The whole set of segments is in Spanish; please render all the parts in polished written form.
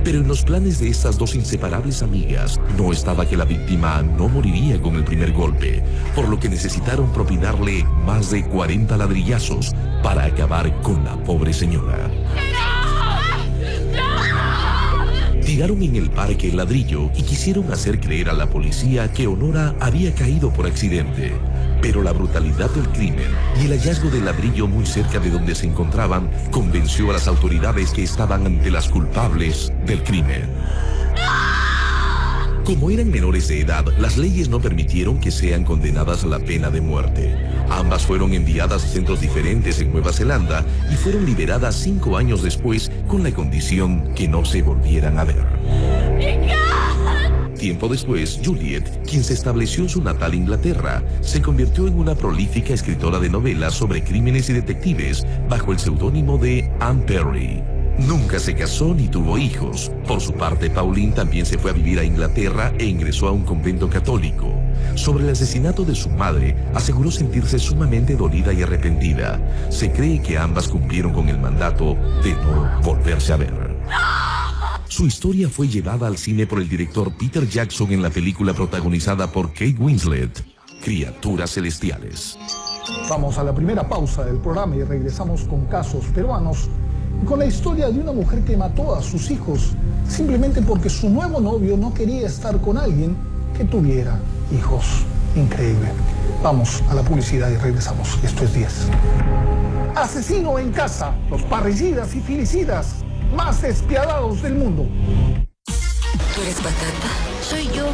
Pero en los planes de estas dos inseparables amigas no estaba que la víctima no moriría con el primer golpe, por lo que necesitaron propinarle más de 40 ladrillazos para acabar con la pobre señora. Tiraron en el parque el ladrillo y quisieron hacer creer a la policía que Honora había caído por accidente. Pero la brutalidad del crimen y el hallazgo del ladrillo muy cerca de donde se encontraban convenció a las autoridades que estaban ante las culpables del crimen. Como eran menores de edad, las leyes no permitieron que sean condenadas a la pena de muerte. Ambas fueron enviadas a centros diferentes en Nueva Zelanda y fueron liberadas 5 años después con la condición que no se volvieran a ver. Tiempo después, Juliet, quien se estableció en su natal Inglaterra, se convirtió en una prolífica escritora de novelas sobre crímenes y detectives bajo el seudónimo de Anne Perry. Nunca se casó ni tuvo hijos. Por su parte, Pauline también se fue a vivir a Inglaterra e ingresó a un convento católico. Sobre el asesinato de su madre, aseguró sentirse sumamente dolida y arrepentida. Se cree que ambas cumplieron con el mandato de no volverse a ver. Su historia fue llevada al cine por el director Peter Jackson en la película protagonizada por Kate Winslet, Criaturas Celestiales. Vamos a la primera pausa del programa y regresamos con casos peruanos, con la historia de una mujer que mató a sus hijos simplemente porque su nuevo novio no quería estar con alguien que tuviera hijos. Increíble. Vamos a la publicidad y regresamos. Esto es 10. Asesino en casa, los parricidas y filicidas más despiadados del mundo. ¿Tú eres Patata? Soy yo.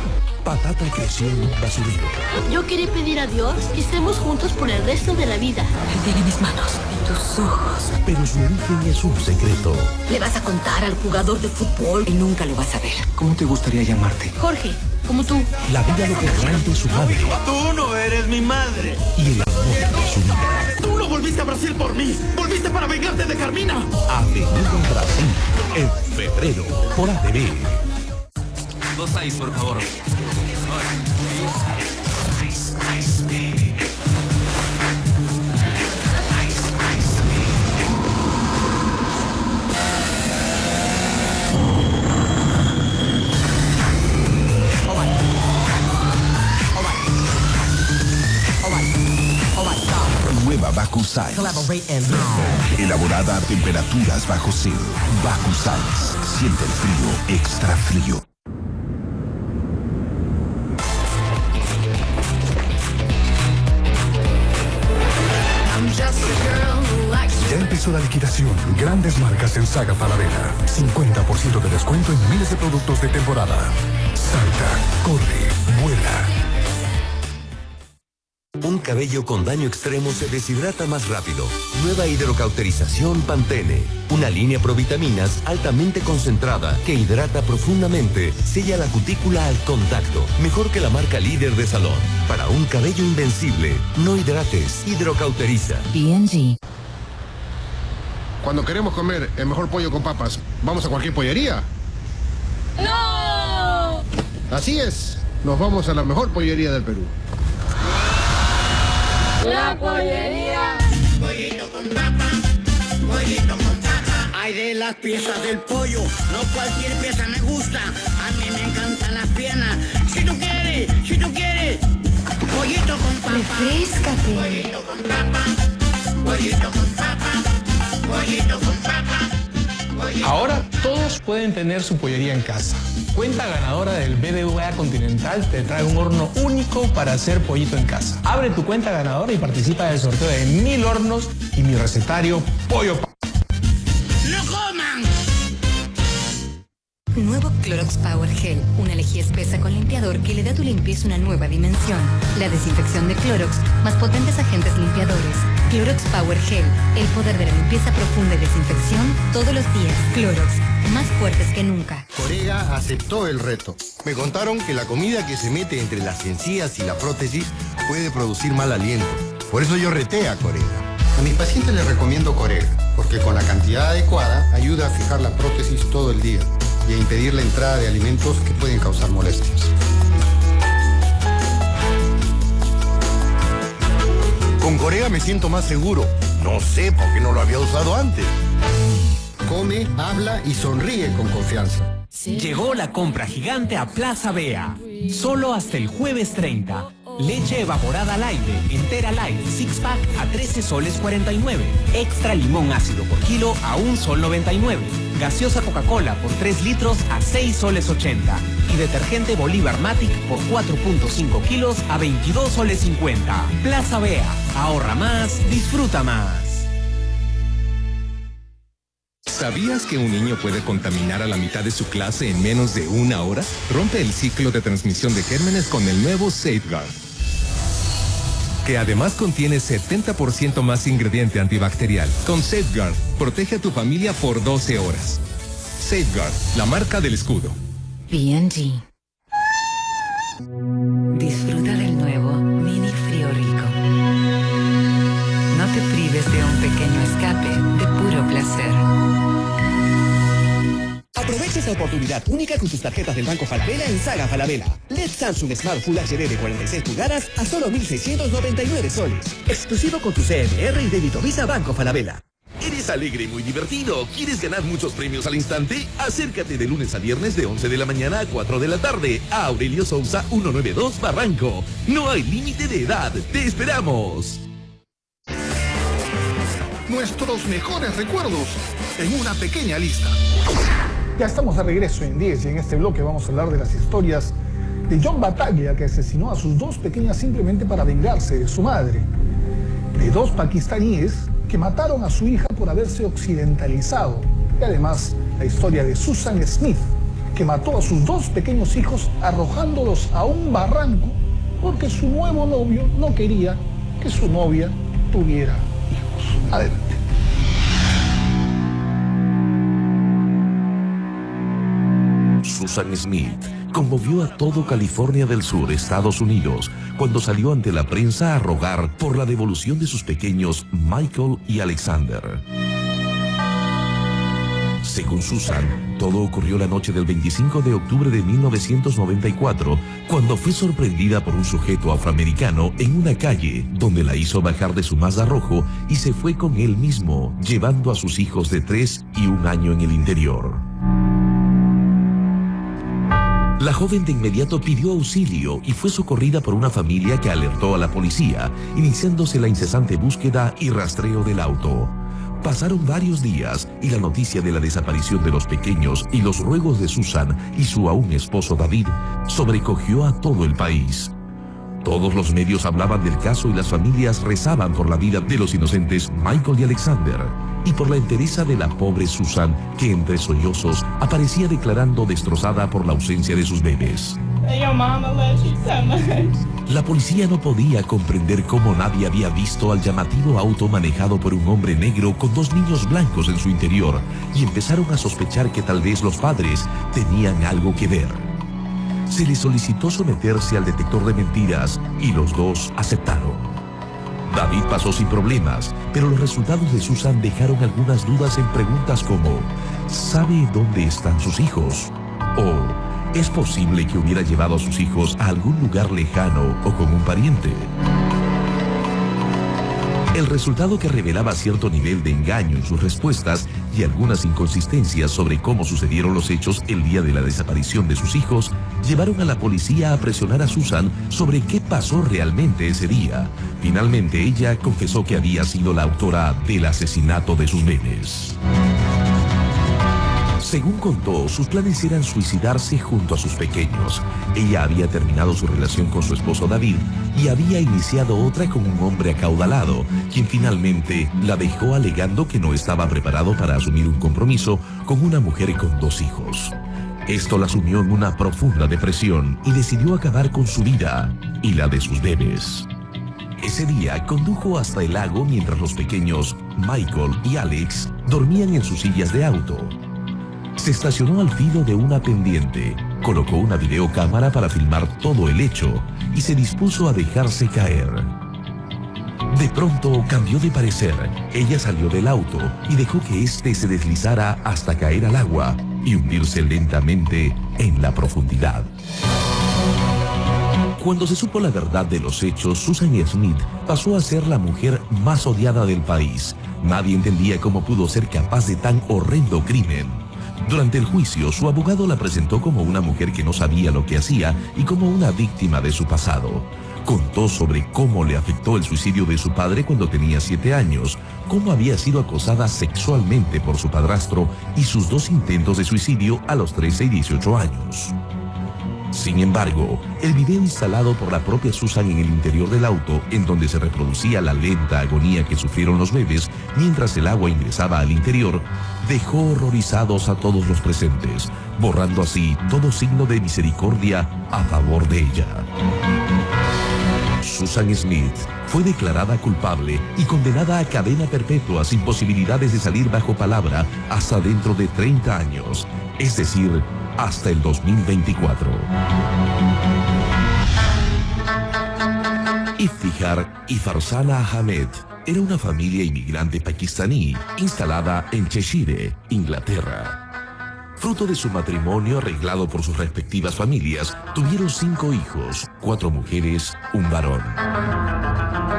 Patata creció en un basurero. Yo quería pedir a Dios que estemos juntos por el resto de la vida. Él tiene mis manos y tus ojos. Pero su origen es un secreto. Le vas a contar al jugador de fútbol y nunca lo vas a ver. ¿Cómo te gustaría llamarte? Jorge, como tú. La vida local de su madre. Tú no eres mi madre. Y el amor de su vida. Tú no volviste a Brasil por mí. Volviste para vengarte de Carmina. Avenida Brasil, en febrero, por ATV. 2-6, por favor. Nueva Bacusais. Elaborada a temperaturas bajo cero. Bacusais. Siente el frío extra frío. Ya empezó la liquidación. Grandes marcas en Saga Falabella. 50% de descuento en miles de productos de temporada. Salta, corre, vuela. Un cabello con daño extremo se deshidrata más rápido. Nueva hidrocauterización Pantene. Una línea provitaminas altamente concentrada que hidrata profundamente, sella la cutícula al contacto. Mejor que la marca líder de salón. Para un cabello invencible, no hidrates, hidrocauteriza. P&G. Cuando queremos comer el mejor pollo con papas, ¿vamos a cualquier pollería? ¡No! Así es, nos vamos a la mejor pollería del Perú. La pollería. Pollito con papa, pollito con papa. Hay de las piezas del pollo, no cualquier pieza me gusta. A mí me encantan las piernas. Si tú quieres, pollito con papa. Refréscate. Pollito con papa, pollito con papa, pollito con papa. Ahora todos pueden tener su pollería en casa. Cuenta ganadora del BBVA Continental te trae un horno único para hacer pollito en casa. Abre tu cuenta ganadora y participa del sorteo de 1000 hornos y mi recetario Pollo. ¡No coman! Nuevo Clorox Power Gel, una lejía espesa con limpiador que le da a tu limpieza una nueva dimensión. La desinfección de Clorox, más potentes agentes limpiadores. Clorox Power Gel, el poder de la limpieza profunda y desinfección todos los días. Clorox, más fuertes que nunca. Corega aceptó el reto. Me contaron que la comida que se mete entre las encías y la prótesis puede producir mal aliento. Por eso yo reté a Corega. A mis pacientes les recomiendo Corega, porque con la cantidad adecuada ayuda a fijar la prótesis todo el día y a impedir la entrada de alimentos que pueden causar molestias. Con Corega me siento más seguro. No sé por qué no lo había usado antes. come, habla y sonríe con confianza. Llegó la compra gigante a Plaza Bea. Solo hasta el jueves 30. Leche evaporada al aire, entera light, 6-pack a 13 soles 49. Extra limón ácido por kilo a 1 sol 99. Gaseosa Coca-Cola por 3 litros a 6 soles 80. Y detergente Bolívar Matic por 4.5 kilos a 22 soles 50. Plaza Bea. Ahorra más, disfruta más. ¿Sabías que un niño puede contaminar a la mitad de su clase en menos de 1 hora? Rompe el ciclo de transmisión de gérmenes con el nuevo Safeguard, que además contiene 70% más ingrediente antibacterial. Con Safeguard, protege a tu familia por 12 horas. Safeguard, la marca del escudo. P&G. Disfruta del nuevo Mini Frío Rico. No te prives de un pequeño escape de puro placer. Aprovecha esta oportunidad única con tus tarjetas del Banco Falabella en Saga Falabella. LED Samsung Smart Full HD de 46 pulgadas a solo 1.699 soles. Exclusivo con tu CMR y débito Visa Banco Falabella. ¿Eres alegre y muy divertido? ¿Quieres ganar muchos premios al instante? Acércate de lunes a viernes de 11 de la mañana a 4 de la tarde a Aurelio Sousa 192 Barranco. No hay límite de edad. ¡Te esperamos! Nuestros mejores recuerdos en una pequeña lista. Ya estamos de regreso en 10 y en este bloque vamos a hablar de las historias de John Battaglia, que asesinó a sus 2 pequeñas simplemente para vengarse de su madre. De 2 pakistaníes que mataron a su hija por haberse occidentalizado. Y además la historia de Susan Smith, que mató a sus 2 pequeños hijos arrojándolos a un barranco porque su nuevo novio no quería que su novia tuviera hijos. Adelante. Susan Smith conmovió a todo California del Sur, Estados Unidos, cuando salió ante la prensa a rogar por la devolución de sus pequeños Michael y Alexander. Según Susan, todo ocurrió la noche del 25 de octubre de 1994, cuando fue sorprendida por un sujeto afroamericano en una calle, donde la hizo bajar de su Mazda rojo y se fue con él mismo, llevando a sus hijos de 3 y 1 año en el interior. La joven de inmediato pidió auxilio y fue socorrida por una familia que alertó a la policía, iniciándose la incesante búsqueda y rastreo del auto. Pasaron varios días y la noticia de la desaparición de los pequeños y los ruegos de Susan y su aún esposo David sobrecogió a todo el país. Todos los medios hablaban del caso y las familias rezaban por la vida de los inocentes Michael y Alexander y por la entereza de la pobre Susan, que entre sollozos aparecía declarando destrozada por la ausencia de sus bebés. La policía no podía comprender cómo nadie había visto al llamativo auto manejado por un hombre negro con 2 niños blancos en su interior y empezaron a sospechar que tal vez los padres tenían algo que ver. Se les solicitó someterse al detector de mentiras y los 2 aceptaron. David pasó sin problemas, pero los resultados de Susan dejaron algunas dudas en preguntas como ¿sabe dónde están sus hijos? O ¿es posible que hubiera llevado a sus hijos a algún lugar lejano o con un pariente? El resultado, que revelaba cierto nivel de engaño en sus respuestas y algunas inconsistencias sobre cómo sucedieron los hechos el día de la desaparición de sus hijos, llevaron a la policía a presionar a Susan sobre qué pasó realmente ese día. Finalmente ella confesó que había sido la autora del asesinato de sus bebés. Según contó, sus planes eran suicidarse junto a sus pequeños. Ella había terminado su relación con su esposo David y había iniciado otra con un hombre acaudalado, quien finalmente la dejó alegando que no estaba preparado para asumir un compromiso con una mujer con 2 hijos. Esto la sumió en una profunda depresión y decidió acabar con su vida y la de sus bebés. Ese día condujo hasta el lago mientras los pequeños Michael y Alex dormían en sus sillas de auto. Se estacionó al filo de una pendiente, colocó una videocámara para filmar todo el hecho y se dispuso a dejarse caer. De pronto cambió de parecer. Ella salió del auto y dejó que éste se deslizara hasta caer al agua y hundirse lentamente en la profundidad. Cuando se supo la verdad de los hechos, Susan Smith pasó a ser la mujer más odiada del país. Nadie entendía cómo pudo ser capaz de tan horrendo crimen. Durante el juicio, su abogado la presentó como una mujer que no sabía lo que hacía y como una víctima de su pasado. Contó sobre cómo le afectó el suicidio de su padre cuando tenía 7 años, cómo había sido acosada sexualmente por su padrastro y sus 2 intentos de suicidio a los 13 y 18 años. Sin embargo, el video instalado por la propia Susan en el interior del auto, en donde se reproducía la lenta agonía que sufrieron los bebés mientras el agua ingresaba al interior, dejó horrorizados a todos los presentes, borrando así todo signo de misericordia a favor de ella. Susan Smith fue declarada culpable y condenada a cadena perpetua sin posibilidades de salir bajo palabra hasta dentro de 30 años, es decir, hasta el 2024. Iftihar y Farzana Ahmed era una familia inmigrante pakistaní instalada en Cheshire, Inglaterra. Fruto de su matrimonio arreglado por sus respectivas familias, tuvieron 5 hijos, 4 mujeres, un varón.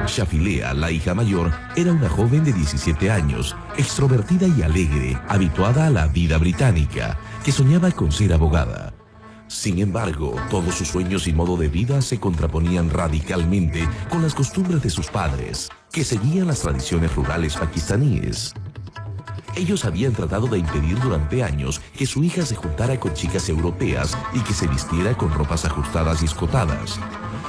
Shafilea, la hija mayor, era una joven de 17 años, extrovertida y alegre, habituada a la vida británica, que soñaba con ser abogada. Sin embargo, todos sus sueños y modo de vida se contraponían radicalmente con las costumbres de sus padres, que seguían las tradiciones rurales pakistaníes. Ellos habían tratado de impedir durante años que su hija se juntara con chicas europeas y que se vistiera con ropas ajustadas y escotadas.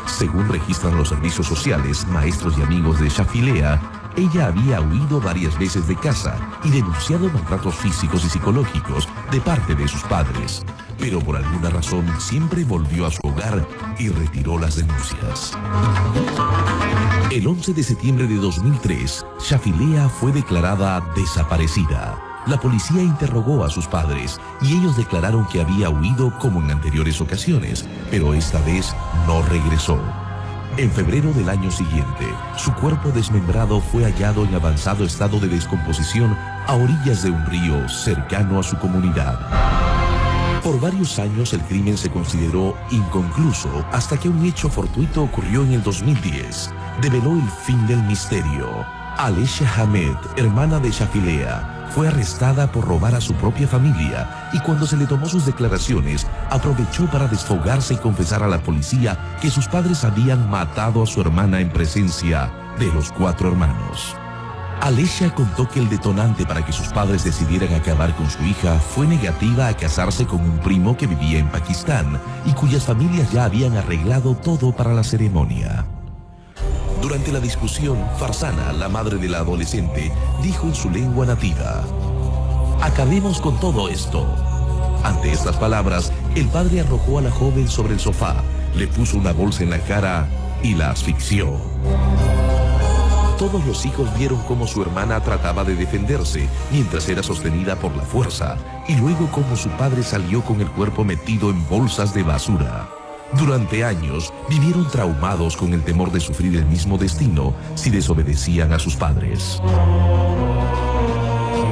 Según registran los servicios sociales, maestros y amigos de Shafilea, ella había huido varias veces de casa y denunciado maltratos físicos y psicológicos de parte de sus padres. Pero por alguna razón siempre volvió a su hogar y retiró las denuncias. El 11 de septiembre de 2003, Shafilea fue declarada desaparecida. La policía interrogó a sus padres y ellos declararon que había huido como en anteriores ocasiones, pero esta vez no regresó. En febrero del año siguiente, su cuerpo desmembrado fue hallado en avanzado estado de descomposición a orillas de un río cercano a su comunidad. Por varios años el crimen se consideró inconcluso hasta que un hecho fortuito ocurrió en el 2010. Develó el fin del misterio. Alisha Ahmed, hermana de Shafilea, fue arrestada por robar a su propia familia y cuando se le tomó sus declaraciones, aprovechó para desfogarse y confesar a la policía que sus padres habían matado a su hermana en presencia de los 4 hermanos. Alisha contó que el detonante para que sus padres decidieran acabar con su hija fue negativa a casarse con un primo que vivía en Pakistán y cuyas familias ya habían arreglado todo para la ceremonia. Durante la discusión, Farzana, la madre de la adolescente, dijo en su lengua nativa: "Acabemos con todo esto". Ante estas palabras, el padre arrojó a la joven sobre el sofá, le puso una bolsa en la cara y la asfixió. Todos los hijos vieron cómo su hermana trataba de defenderse mientras era sostenida por la fuerza y luego cómo su padre salió con el cuerpo metido en bolsas de basura. Durante años vivieron traumados con el temor de sufrir el mismo destino si desobedecían a sus padres.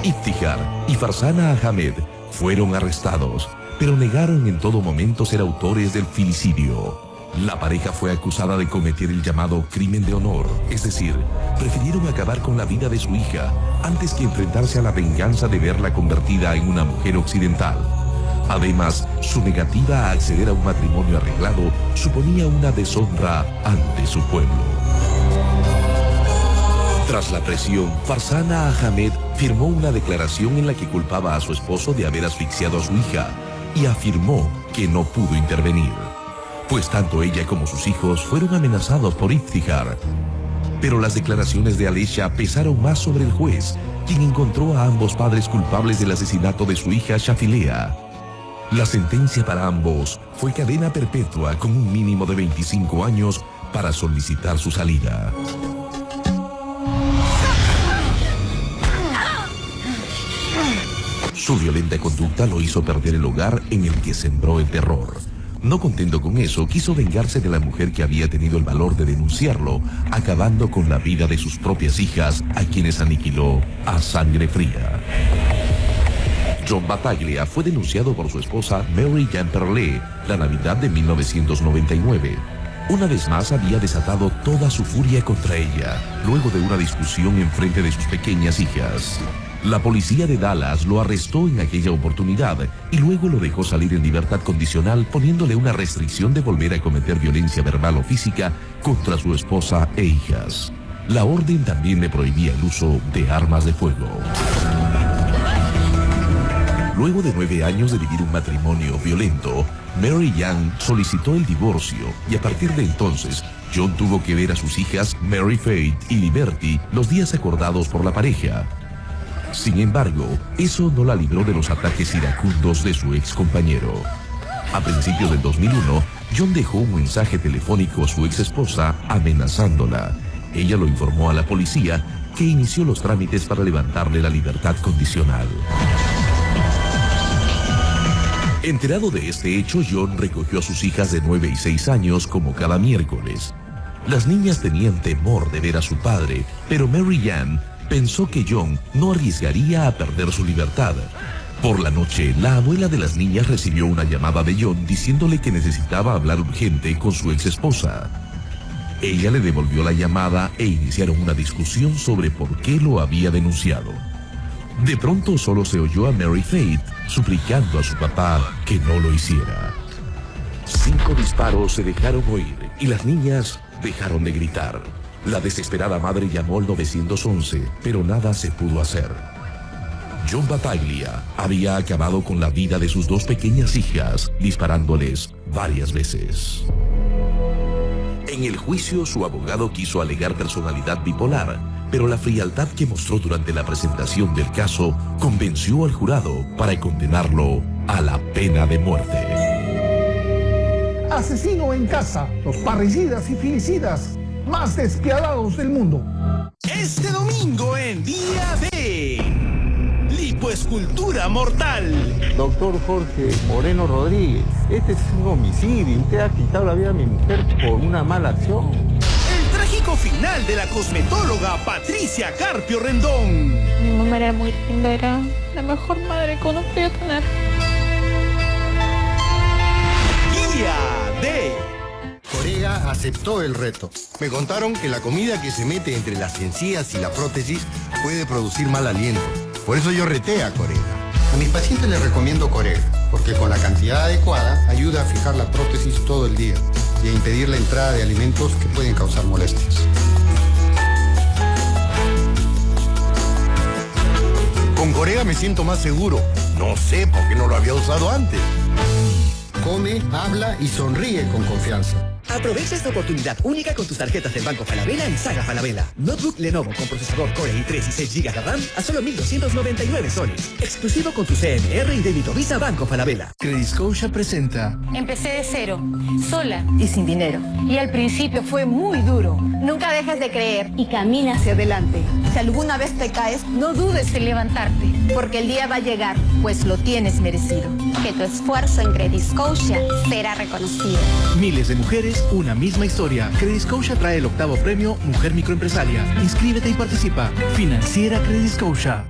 Iftihar y Farzana Ahmed fueron arrestados, pero negaron en todo momento ser autores del filicidio. La pareja fue acusada de cometer el llamado crimen de honor, es decir, prefirieron acabar con la vida de su hija antes que enfrentarse a la venganza de verla convertida en una mujer occidental. Además, su negativa a acceder a un matrimonio arreglado suponía una deshonra ante su pueblo. Tras la presión, Farzana Ahmed firmó una declaración en la que culpaba a su esposo de haber asfixiado a su hija y afirmó que no pudo intervenir, pues tanto ella como sus hijos fueron amenazados por Iftihar. Pero las declaraciones de Alisha pesaron más sobre el juez, quien encontró a ambos padres culpables del asesinato de su hija Shafilea. La sentencia para ambos fue cadena perpetua con un mínimo de 25 años para solicitar su salida. Su violenta conducta lo hizo perder el hogar en el que sembró el terror. No contento con eso, quiso vengarse de la mujer que había tenido el valor de denunciarlo, acabando con la vida de sus propias hijas, a quienes aniquiló a sangre fría. John Battaglia fue denunciado por su esposa Mary Jane Perle la Navidad de 1999. una vez más había desatado toda su furia contra ella, luego de una discusión en frente de sus pequeñas hijas. La policía de Dallas lo arrestó en aquella oportunidad y luego lo dejó salir en libertad condicional, poniéndole una restricción de volver a cometer violencia verbal o física contra su esposa e hijas. La orden también le prohibía el uso de armas de fuego. Luego de 9 años de vivir un matrimonio violento, Mary Young solicitó el divorcio y a partir de entonces, John tuvo que ver a sus hijas Mary Faith y Liberty los días acordados por la pareja. Sin embargo, eso no la libró de los ataques iracundos de su ex compañero. A principios del 2001, John dejó un mensaje telefónico a su ex esposa amenazándola. Ella lo informó a la policía, que inició los trámites para levantarle la libertad condicional. Enterado de este hecho, John recogió a sus hijas de 9 y 6 años como cada miércoles. Las niñas tenían temor de ver a su padre, pero Mary Young pensó que John no arriesgaría a perder su libertad. Por la noche, la abuela de las niñas recibió una llamada de John diciéndole que necesitaba hablar urgente con su ex esposa. Ella le devolvió la llamada e iniciaron una discusión sobre por qué lo había denunciado. De pronto solo se oyó a Mary Faith suplicando a su papá que no lo hiciera. 5 disparos se dejaron oír y las niñas dejaron de gritar. La desesperada madre llamó al 911, pero nada se pudo hacer. John Battaglia había acabado con la vida de sus 2 pequeñas hijas, disparándoles varias veces. En el juicio, su abogado quiso alegar personalidad bipolar, pero la frialdad que mostró durante la presentación del caso convenció al jurado para condenarlo a la pena de muerte. Asesino en casa, los parricidas y filicidas más despiadados del mundo. Este domingo en Día de Lipoescultura Mortal. Doctor Jorge Moreno Rodríguez, este es un homicidio. Usted ha quitado la vida a mi mujer por una mala acción. El trágico final de la cosmetóloga Patricia Carpio Rendón. Mi mamá era muy linda, era la mejor madre que uno podía tener. Día de Corega aceptó el reto. Me contaron que la comida que se mete entre las encías y la prótesis puede producir mal aliento. Por eso yo reté a Corega. A mis pacientes les recomiendo Corega, porque con la cantidad adecuada ayuda a fijar la prótesis todo el día y a impedir la entrada de alimentos que pueden causar molestias. Con Corega me siento más seguro. No sé por qué no lo había usado antes. Come, habla y sonríe con confianza. Aprovecha esta oportunidad única con tus tarjetas del Banco Falabella en Saga Falabella. Notebook Lenovo con procesador Core i3 y 6 GB de RAM a solo 1.299 soles. Exclusivo con tu CMR y débito Visa Banco Falabella. Crediscotia presenta. Empecé de cero, sola y sin dinero. Y al principio fue muy duro. Nunca dejes de creer y camina hacia adelante. Si alguna vez te caes, no dudes en levantarte, porque el día va a llegar, pues lo tienes merecido. Que tu esfuerzo en Crediscotia será reconocido. Miles de mujeres, una misma historia. Crediscotia trae el 8º premio Mujer Microempresaria. Inscríbete y participa. Financiera Crediscotia.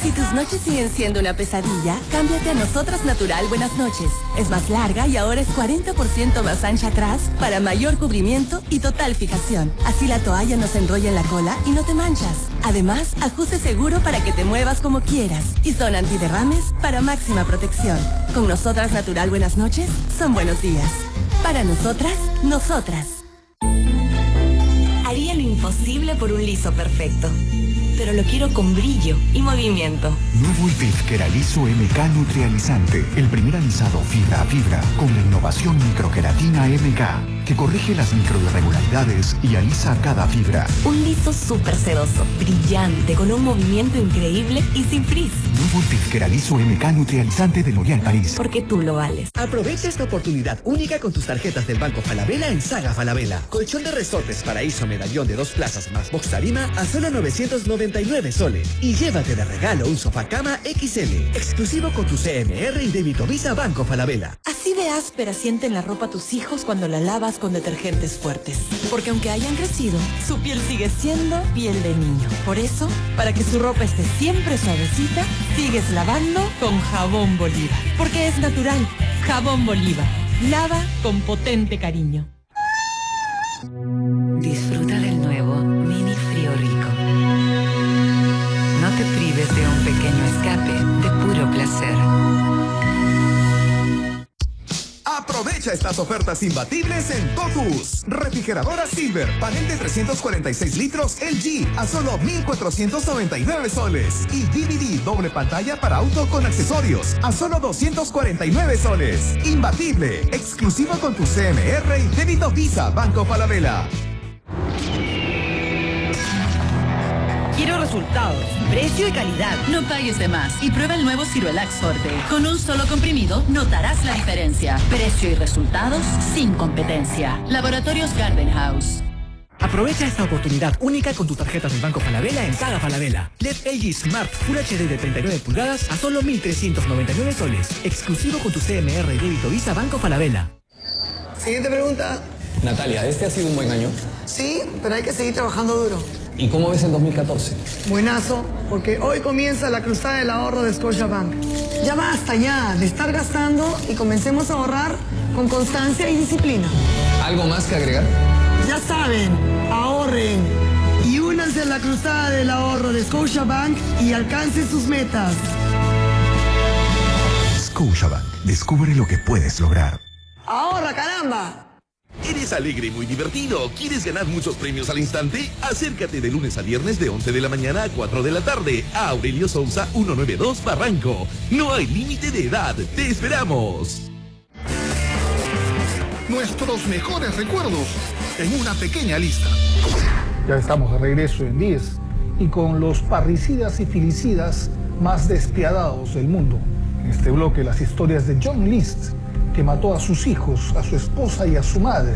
Si tus noches siguen siendo una pesadilla, cámbiate a Nosotras Natural Buenas Noches. Es más larga y ahora es 40% más ancha atrás para mayor cubrimiento y total fijación. Así la toalla no se enrolla en la cola y no te manchas. Además, ajuste seguro para que te muevas como quieras. Y son antiderrames para máxima protección. Con Nosotras Natural Buenas Noches, son buenos días. Para nosotras, nosotras. Haría lo imposible por un liso perfecto, pero lo quiero con brillo y movimiento. Nuevo IFIF Keraliso MK Nutrializante, el primer alisado fibra a fibra con la innovación microqueratina MK, que corrige las microirregularidades y alisa cada fibra. Un liso súper sedoso, brillante, con un movimiento increíble y sin frizz. Nuevo IFIF Keraliso MK Nutrializante de L'Oréal París. Porque tú lo vales. Aprovecha esta oportunidad única con tus tarjetas del Banco Falabella en Saga Falabella. Colchón de resortes paraíso medallón de 2 plazas más box tarima a solo 999 soles. Y llévate de regalo un sofá cama XL, exclusivo con tu CMR y débito Visa Banco Falabella. Así Así de áspera sienten la ropa tus hijos cuando la lavas con detergentes fuertes. Porque aunque hayan crecido, su piel sigue siendo piel de niño. Por eso, para que su ropa esté siempre suavecita, sigues lavando con jabón Bolívar. Porque es natural. Jabón Bolívar. Lava con potente cariño. Disfruta del nuevo Mini Frío Rico. No te prives de un pequeño escape de puro placer. Aprovecha estas ofertas imbatibles en Totus. Refrigeradora Silver, panel de 346 litros LG a solo 1,499 soles. Y DVD doble pantalla para auto con accesorios a solo 249 soles. Imbatible, exclusivo con tu CMR y débito Visa Banco Falabella. Quiero resultados, precio y calidad. No pagues de más y prueba el nuevo Ciruelax Forte. Con un solo comprimido notarás la diferencia. Precio y resultados sin competencia. Laboratorios Garden House. Aprovecha esta oportunidad única con tus tarjetas del Banco Falabella en Saga Falabella. LED LG Smart Full HD de 39 pulgadas a solo 1,399 soles. Exclusivo con tu CMR y débito Visa Banco Falabella. Siguiente pregunta. Natalia, ¿este ha sido un buen año? Sí, pero hay que seguir trabajando duro. ¿Y cómo ves el 2014? Buenazo, porque hoy comienza la cruzada del ahorro de Scotiabank. Ya basta de estar gastando y comencemos a ahorrar con constancia y disciplina. ¿Algo más que agregar? Ya saben, ahorren y únanse a la cruzada del ahorro de Scotiabank y alcancen sus metas. Scotiabank, descubre lo que puedes lograr. ¡Ahorra, caramba! ¿Eres alegre y muy divertido? ¿Quieres ganar muchos premios al instante? Acércate de lunes a viernes de 11 de la mañana a 4 de la tarde a Aurelio Sousa 192 Barranco. No hay límite de edad. ¡Te esperamos! Nuestros mejores recuerdos en una pequeña lista. Ya estamos de regreso en 10 y con los parricidas y filicidas más despiadados del mundo. En este bloque las historias de John List, que mató a sus hijos, a su esposa y a su madre.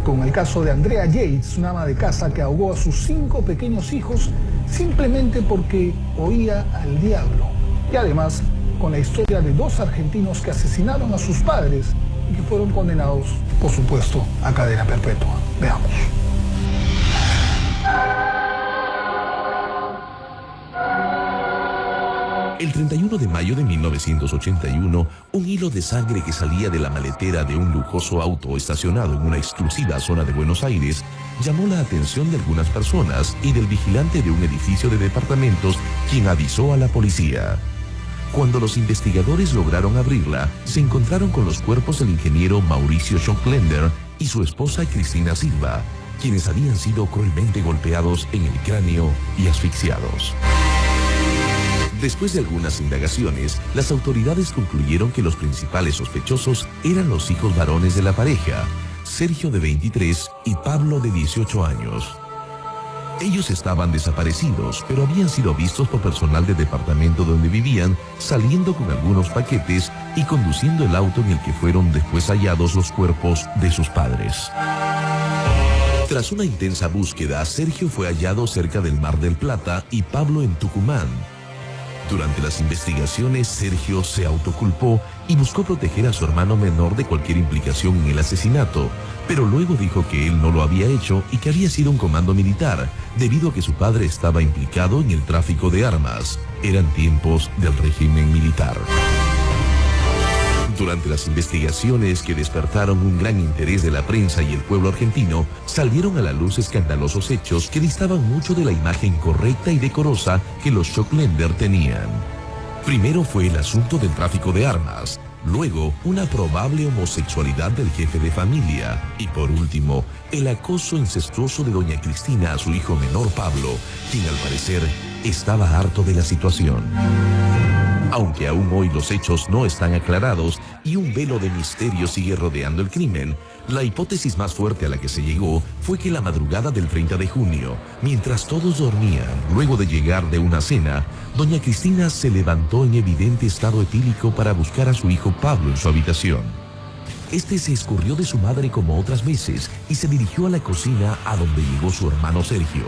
Con el caso de Andrea Yates, una ama de casa que ahogó a sus 5 pequeños hijos simplemente porque oía al diablo. Y además, con la historia de 2 argentinos que asesinaron a sus padres y que fueron condenados, por supuesto, a cadena perpetua. Veamos. El 31 de mayo de 1981, un hilo de sangre que salía de la maletera de un lujoso auto estacionado en una exclusiva zona de Buenos Aires llamó la atención de algunas personas y del vigilante de un edificio de departamentos, quien avisó a la policía. Cuando los investigadores lograron abrirla, se encontraron con los cuerpos del ingeniero Mauricio Schocklender y su esposa Cristina Silva, quienes habían sido cruelmente golpeados en el cráneo y asfixiados. Después de algunas indagaciones, las autoridades concluyeron que los principales sospechosos eran los hijos varones de la pareja, Sergio de 23 y Pablo de 18 años. Ellos estaban desaparecidos, pero habían sido vistos por personal del departamento donde vivían, saliendo con algunos paquetes y conduciendo el auto en el que fueron después hallados los cuerpos de sus padres. Tras una intensa búsqueda, Sergio fue hallado cerca del Mar del Plata y Pablo en Tucumán. Durante las investigaciones, Sergio se autoculpó y buscó proteger a su hermano menor de cualquier implicación en el asesinato, pero luego dijo que él no lo había hecho y que había sido un comando militar, debido a que su padre estaba implicado en el tráfico de armas. Eran tiempos del régimen militar. Durante las investigaciones que despertaron un gran interés de la prensa y el pueblo argentino, salieron a la luz escandalosos hechos que distaban mucho de la imagen correcta y decorosa que los Schocklender tenían. Primero fue el asunto del tráfico de armas, luego una probable homosexualidad del jefe de familia y por último, el acoso incestuoso de doña Cristina a su hijo menor Pablo, quien al parecer estaba harto de la situación. Aunque aún hoy los hechos no están aclarados y un velo de misterio sigue rodeando el crimen, la hipótesis más fuerte a la que se llegó fue que la madrugada del 30 de junio, mientras todos dormían, luego de llegar de una cena, doña Cristina se levantó en evidente estado etílico para buscar a su hijo Pablo en su habitación. Este se escurrió de su madre como otras veces y se dirigió a la cocina, a donde llegó su hermano Sergio.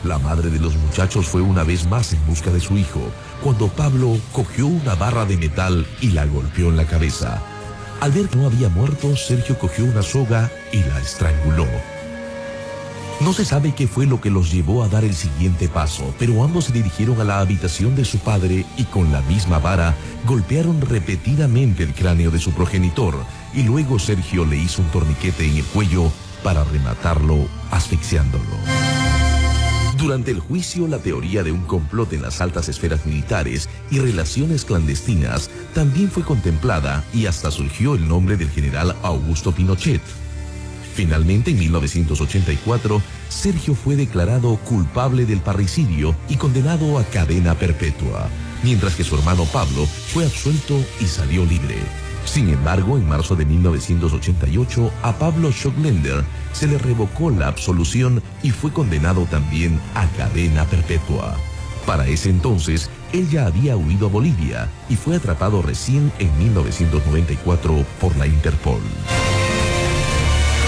La madre de los muchachos fue una vez más en busca de su hijo, cuando Pablo cogió una barra de metal y la golpeó en la cabeza. Al ver que no había muerto, Sergio cogió una soga y la estranguló. No se sabe qué fue lo que los llevó a dar el siguiente paso, pero ambos se dirigieron a la habitación de su padre y con la misma vara golpearon repetidamente el cráneo de su progenitor, y luego Sergio le hizo un torniquete en el cuello para rematarlo asfixiándolo. Durante el juicio, la teoría de un complot en las altas esferas militares y relaciones clandestinas también fue contemplada, y hasta surgió el nombre del general Augusto Pinochet. Finalmente, en 1984, Sergio fue declarado culpable del parricidio y condenado a cadena perpetua, mientras que su hermano Pablo fue absuelto y salió libre. Sin embargo, en marzo de 1988, a Pablo Schockländer se le revocó la absolución y fue condenado también a cadena perpetua. Para ese entonces, él ya había huido a Bolivia y fue atrapado recién en 1994 por la Interpol.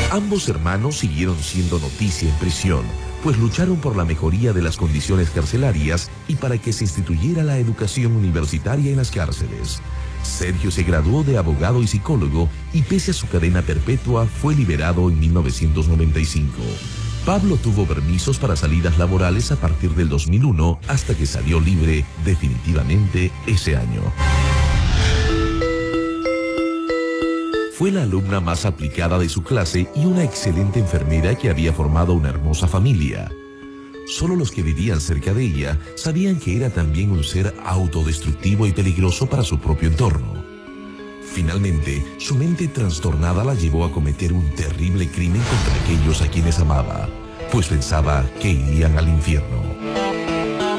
Ambos hermanos siguieron siendo noticia en prisión, pues lucharon por la mejoría de las condiciones carcelarias y para que se instituyera la educación universitaria en las cárceles. Sergio se graduó de abogado y psicólogo y pese a su cadena perpetua fue liberado en 1995. Pablo tuvo permisos para salidas laborales a partir del 2001 hasta que salió libre definitivamente ese año. Fue la alumna más aplicada de su clase y una excelente enfermera que había formado una hermosa familia. Solo los que vivían cerca de ella sabían que era también un ser autodestructivo y peligroso para su propio entorno. Finalmente, su mente trastornada la llevó a cometer un terrible crimen contra aquellos a quienes amaba, pues pensaba que irían al infierno.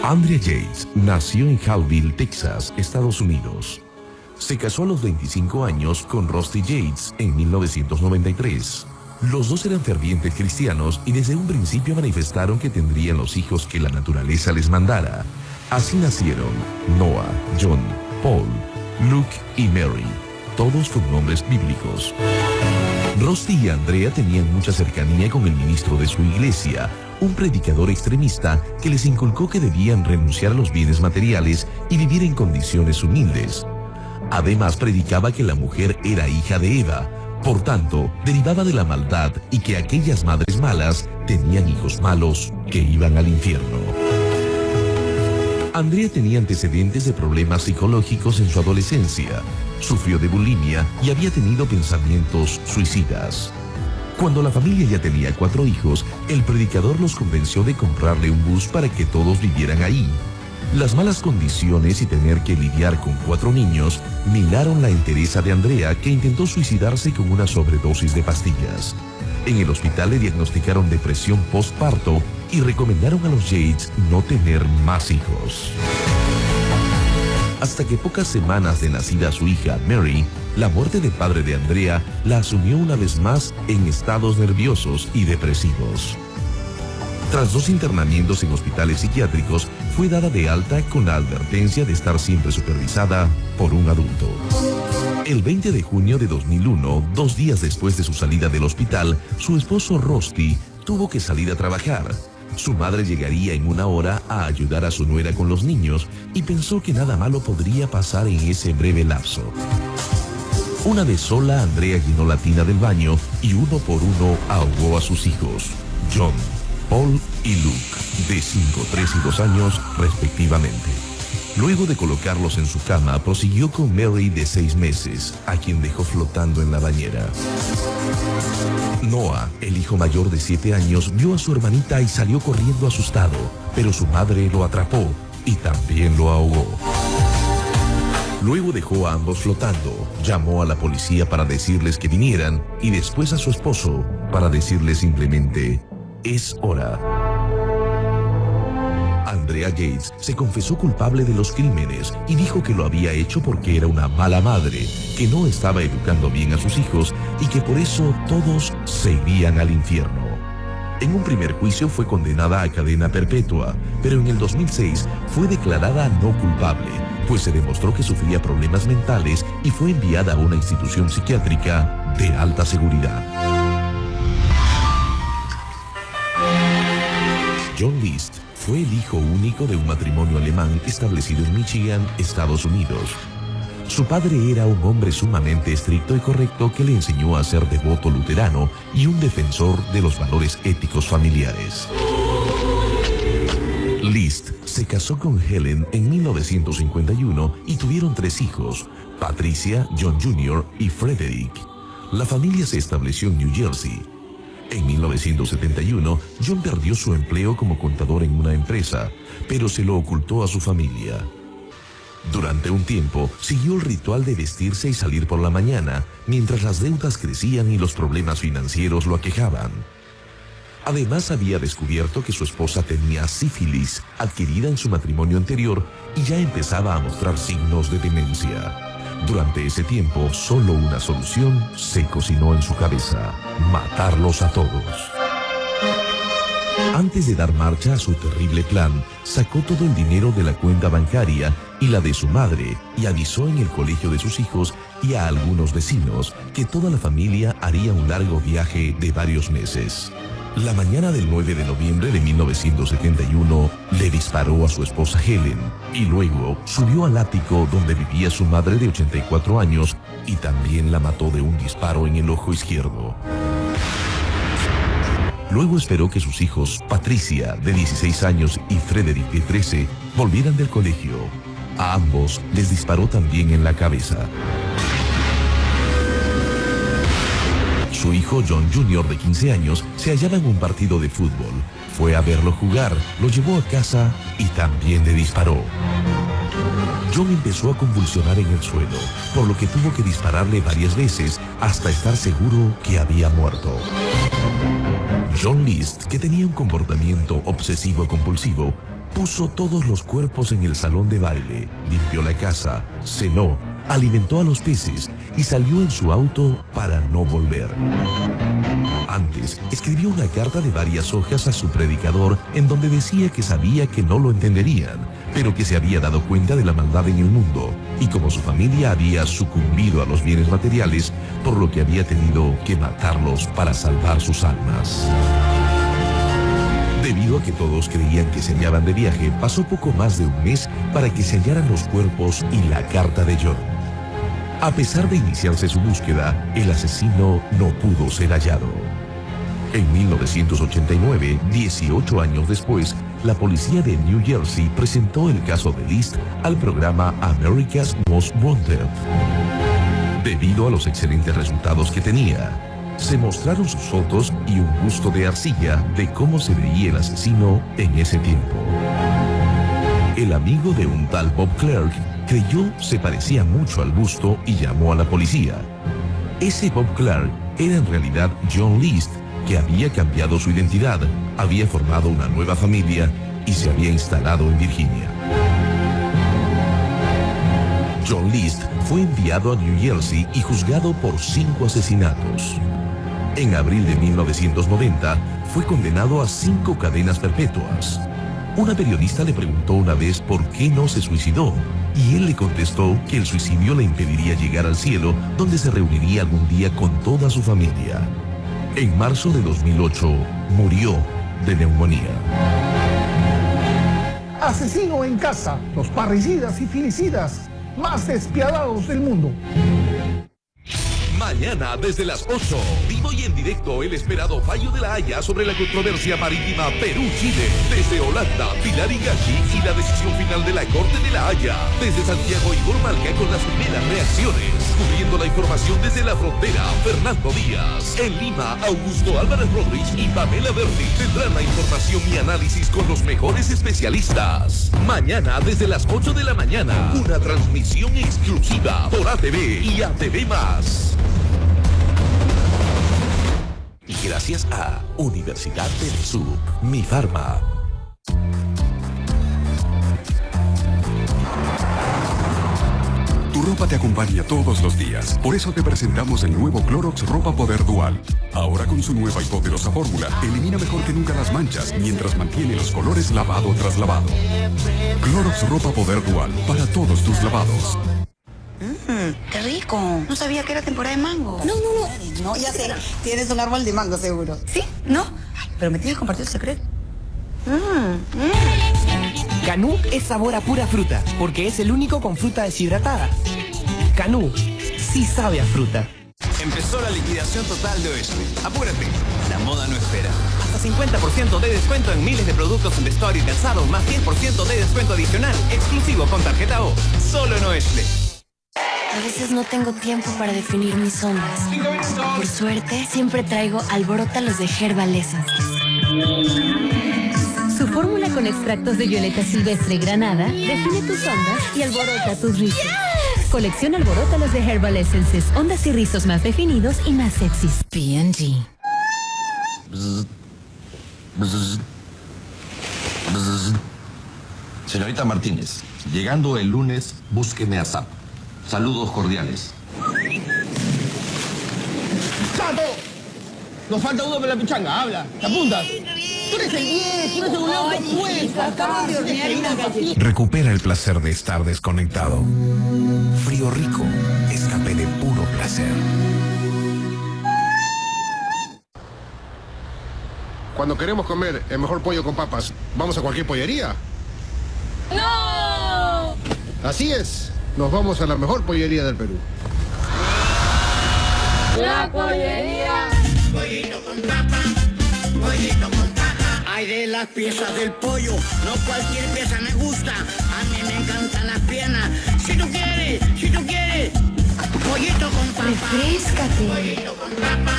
Andrea Yates nació en Hallville, Texas, Estados Unidos. Se casó a los 25 años con Rusty Yates en 1993. Los dos eran fervientes cristianos y desde un principio manifestaron que tendrían los hijos que la naturaleza les mandara. Así nacieron Noah, John, Paul, Luke y Mary, todos con nombres bíblicos. Rusty y Andrea tenían mucha cercanía con el ministro de su iglesia, un predicador extremista que les inculcó que debían renunciar a los bienes materiales y vivir en condiciones humildes. Además, predicaba que la mujer era hija de Eva, por tanto, derivaba de la maldad y que aquellas madres malas tenían hijos malos que iban al infierno. Andrea tenía antecedentes de problemas psicológicos en su adolescencia, sufrió de bulimia y había tenido pensamientos suicidas. Cuando la familia ya tenía 4 hijos, el predicador los convenció de comprarle un bus para que todos vivieran ahí. Las malas condiciones y tener que lidiar con 4 niños minaron la entereza de Andrea, que intentó suicidarse con una sobredosis de pastillas. En el hospital le diagnosticaron depresión postparto y recomendaron a los Yates no tener más hijos. Hasta que pocas semanas de nacida su hija, Mary, la muerte del padre de Andrea la asumió una vez más en estados nerviosos y depresivos. Tras 2 internamientos en hospitales psiquiátricos, fue dada de alta con la advertencia de estar siempre supervisada por un adulto. El 20 de junio de 2001, 2 días después de su salida del hospital, su esposo Rusty tuvo que salir a trabajar. Su madre llegaría en 1 hora a ayudar a su nuera con los niños y pensó que nada malo podría pasar en ese breve lapso. Una vez sola, Andrea llenó la tina del baño y uno por uno ahogó a sus hijos, John, Paul y Luke, de 5, 3 y 2 años respectivamente. Luego de colocarlos en su cama, prosiguió con Mary, de 6 meses, a quien dejó flotando en la bañera. Noah, el hijo mayor de 7 años, vio a su hermanita y salió corriendo asustado, pero su madre lo atrapó y también lo ahogó. Luego dejó a ambos flotando, llamó a la policía para decirles que vinieran y después a su esposo para decirle simplemente: es hora. Andrea Yates se confesó culpable de los crímenes y dijo que lo había hecho porque era una mala madre, que no estaba educando bien a sus hijos y que por eso todos se irían al infierno. En un primer juicio fue condenada a cadena perpetua, pero en el 2006 fue declarada no culpable, pues se demostró que sufría problemas mentales y fue enviada a una institución psiquiátrica de alta seguridad. John List fue el hijo único de un matrimonio alemán establecido en Michigan, Estados Unidos. Su padre era un hombre sumamente estricto y correcto que le enseñó a ser devoto luterano y un defensor de los valores éticos familiares. Liszt se casó con Helen en 1951 y tuvieron 3 hijos, Patricia, John Jr. y Frederick. La familia se estableció en New Jersey. En 1971, John perdió su empleo como contador en una empresa, pero se lo ocultó a su familia. Durante un tiempo, siguió el ritual de vestirse y salir por la mañana, mientras las deudas crecían y los problemas financieros lo aquejaban. Además, había descubierto que su esposa tenía sífilis, adquirida en su matrimonio anterior, y ya empezaba a mostrar signos de demencia. Durante ese tiempo, solo una solución se cocinó en su cabeza: matarlos a todos. Antes de dar marcha a su terrible plan, sacó todo el dinero de la cuenta bancaria y la de su madre y avisó en el colegio de sus hijos y a algunos vecinos que toda la familia haría un largo viaje de varios meses. La mañana del 9 de noviembre de 1971 le disparó a su esposa Helen y luego subió al ático donde vivía su madre de 84 años y también la mató de un disparo en el ojo izquierdo. Luego esperó que sus hijos, Patricia, de 16 años, y Frederick, de 13, volvieran del colegio. A ambos les disparó también en la cabeza. Su hijo, John Jr., de 15 años, se hallaba en un partido de fútbol. Fue a verlo jugar, lo llevó a casa y también le disparó. John empezó a convulsionar en el suelo, por lo que tuvo que dispararle varias veces hasta estar seguro que había muerto. John Liszt, que tenía un comportamiento obsesivo-compulsivo, puso todos los cuerpos en el salón de baile, limpió la casa, cenó, alimentó a los peces y salió en su auto para no volver. Antes, escribió una carta de varias hojas a su predicador en donde decía que sabía que no lo entenderían, pero que se había dado cuenta de la maldad en el mundo y como su familia había sucumbido a los bienes materiales, por lo que había tenido que matarlos para salvar sus almas. Debido a que todos creían que se hallaban de viaje, pasó poco más de un mes para que se hallaran los cuerpos y la carta de John. A pesar de iniciarse su búsqueda, el asesino no pudo ser hallado. En 1989, 18 años después, la policía de New Jersey presentó el caso de Liszt al programa America's Most Wanted. Debido a los excelentes resultados que tenía, se mostraron sus fotos y un busto de arcilla de cómo se veía el asesino en ese tiempo. El amigo de un tal Bob Clark creyó se parecía mucho al busto y llamó a la policía. Ese Bob Clark era en realidad John Liszt, que había cambiado su identidad, había formado una nueva familia y se había instalado en Virginia. John Liszt fue enviado a New Jersey y juzgado por 5 asesinatos. En abril de 1990 fue condenado a 5 cadenas perpetuas. Una periodista le preguntó una vez por qué no se suicidó y él le contestó que el suicidio le impediría llegar al cielo, donde se reuniría algún día con toda su familia. En marzo de 2008 murió de neumonía. Asesino en casa, los parricidas y filicidas más despiadados del mundo. Mañana desde las 8, vivo y en directo el esperado fallo de La Haya sobre la controversia marítima Perú-Chile. Desde Holanda, Pilar Higashi y la decisión final de la Corte de La Haya. Desde Santiago, Igor Malca con las primeras reacciones. Cubriendo la información desde la frontera, Fernando Díaz. En Lima, Augusto Álvarez Rodríguez y Pamela Verdi tendrán la información y análisis con los mejores especialistas. Mañana desde las 8 de la mañana, una transmisión exclusiva por ATV y ATV+. Y gracias a Universidad del Sur, Mi Farma. Tu ropa te acompaña todos los días. Por eso te presentamos el nuevo Clorox Ropa Poder Dual. Ahora con su nueva y poderosa fórmula, elimina mejor que nunca las manchas, mientras mantiene los colores lavado tras lavado. Clorox Ropa Poder Dual, para todos tus lavados. ¡Qué rico! No sabía que era temporada de mango. No, ya sé. Tienes un árbol de mango, seguro. ¿Sí? ¿No? Ay, pero me tienes que compartir el secreto. Canú es sabor a pura fruta, porque es el único con fruta deshidratada. Canú sí sabe a fruta. Empezó la liquidación total de Oesle. Apúrate, la moda no espera. Hasta 50% de descuento en miles de productos en vestuario y calzado, más 10% de descuento adicional, exclusivo con tarjeta O, solo en Oesle. A veces no tengo tiempo para definir mis ondas. Por suerte, siempre traigo Alborótalos de Herbal Essence. Su fórmula con extractos de violeta silvestre y granada define tus ondas y alborota tus rizos. Colección Alborótalos de Herbal Essences, ondas y rizos más definidos y más sexys. P&G. Señorita Martínez, llegando el lunes, búsqueme a SAP. Saludos cordiales. ¡Chato! Nos falta uno para la pichanga, habla, ¿te apuntas? Tú eres el 10, tú eres el loco, pues. Acaban de hornear una galleta. Recupera el placer de estar desconectado. Frío Rico, escape de puro placer. Cuando queremos comer el mejor pollo con papas, ¿vamos a cualquier pollería? ¡No! Así es, nos vamos a la mejor pollería del Perú. ¡La pollería! Pollito con papa, pollito con papa. Ay, de las piezas del pollo, no cualquier pieza me gusta. A mí me encantan las piernas. Si tú quieres, pollito con papa. ¡Refréscate! Pollito con papa,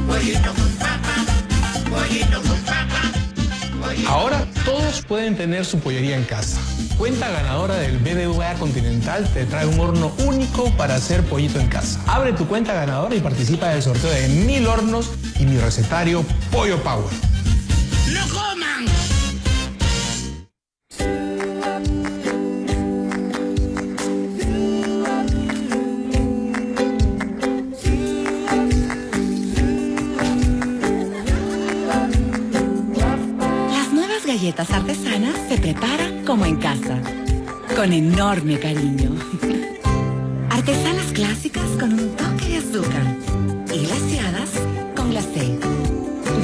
pollito con papa, pollito con papa. Ahora todos pueden tener su pollería en casa. Cuenta ganadora del BBVA Continental te trae un horno único para hacer pollito en casa. Abre tu cuenta ganadora y participa del sorteo de 1000 hornos y mi recetario Pollo Power. ¡No coman! Galletas artesanas se preparan como en casa, con enorme cariño. Artesanas clásicas con un toque de azúcar y glaseadas con glacé.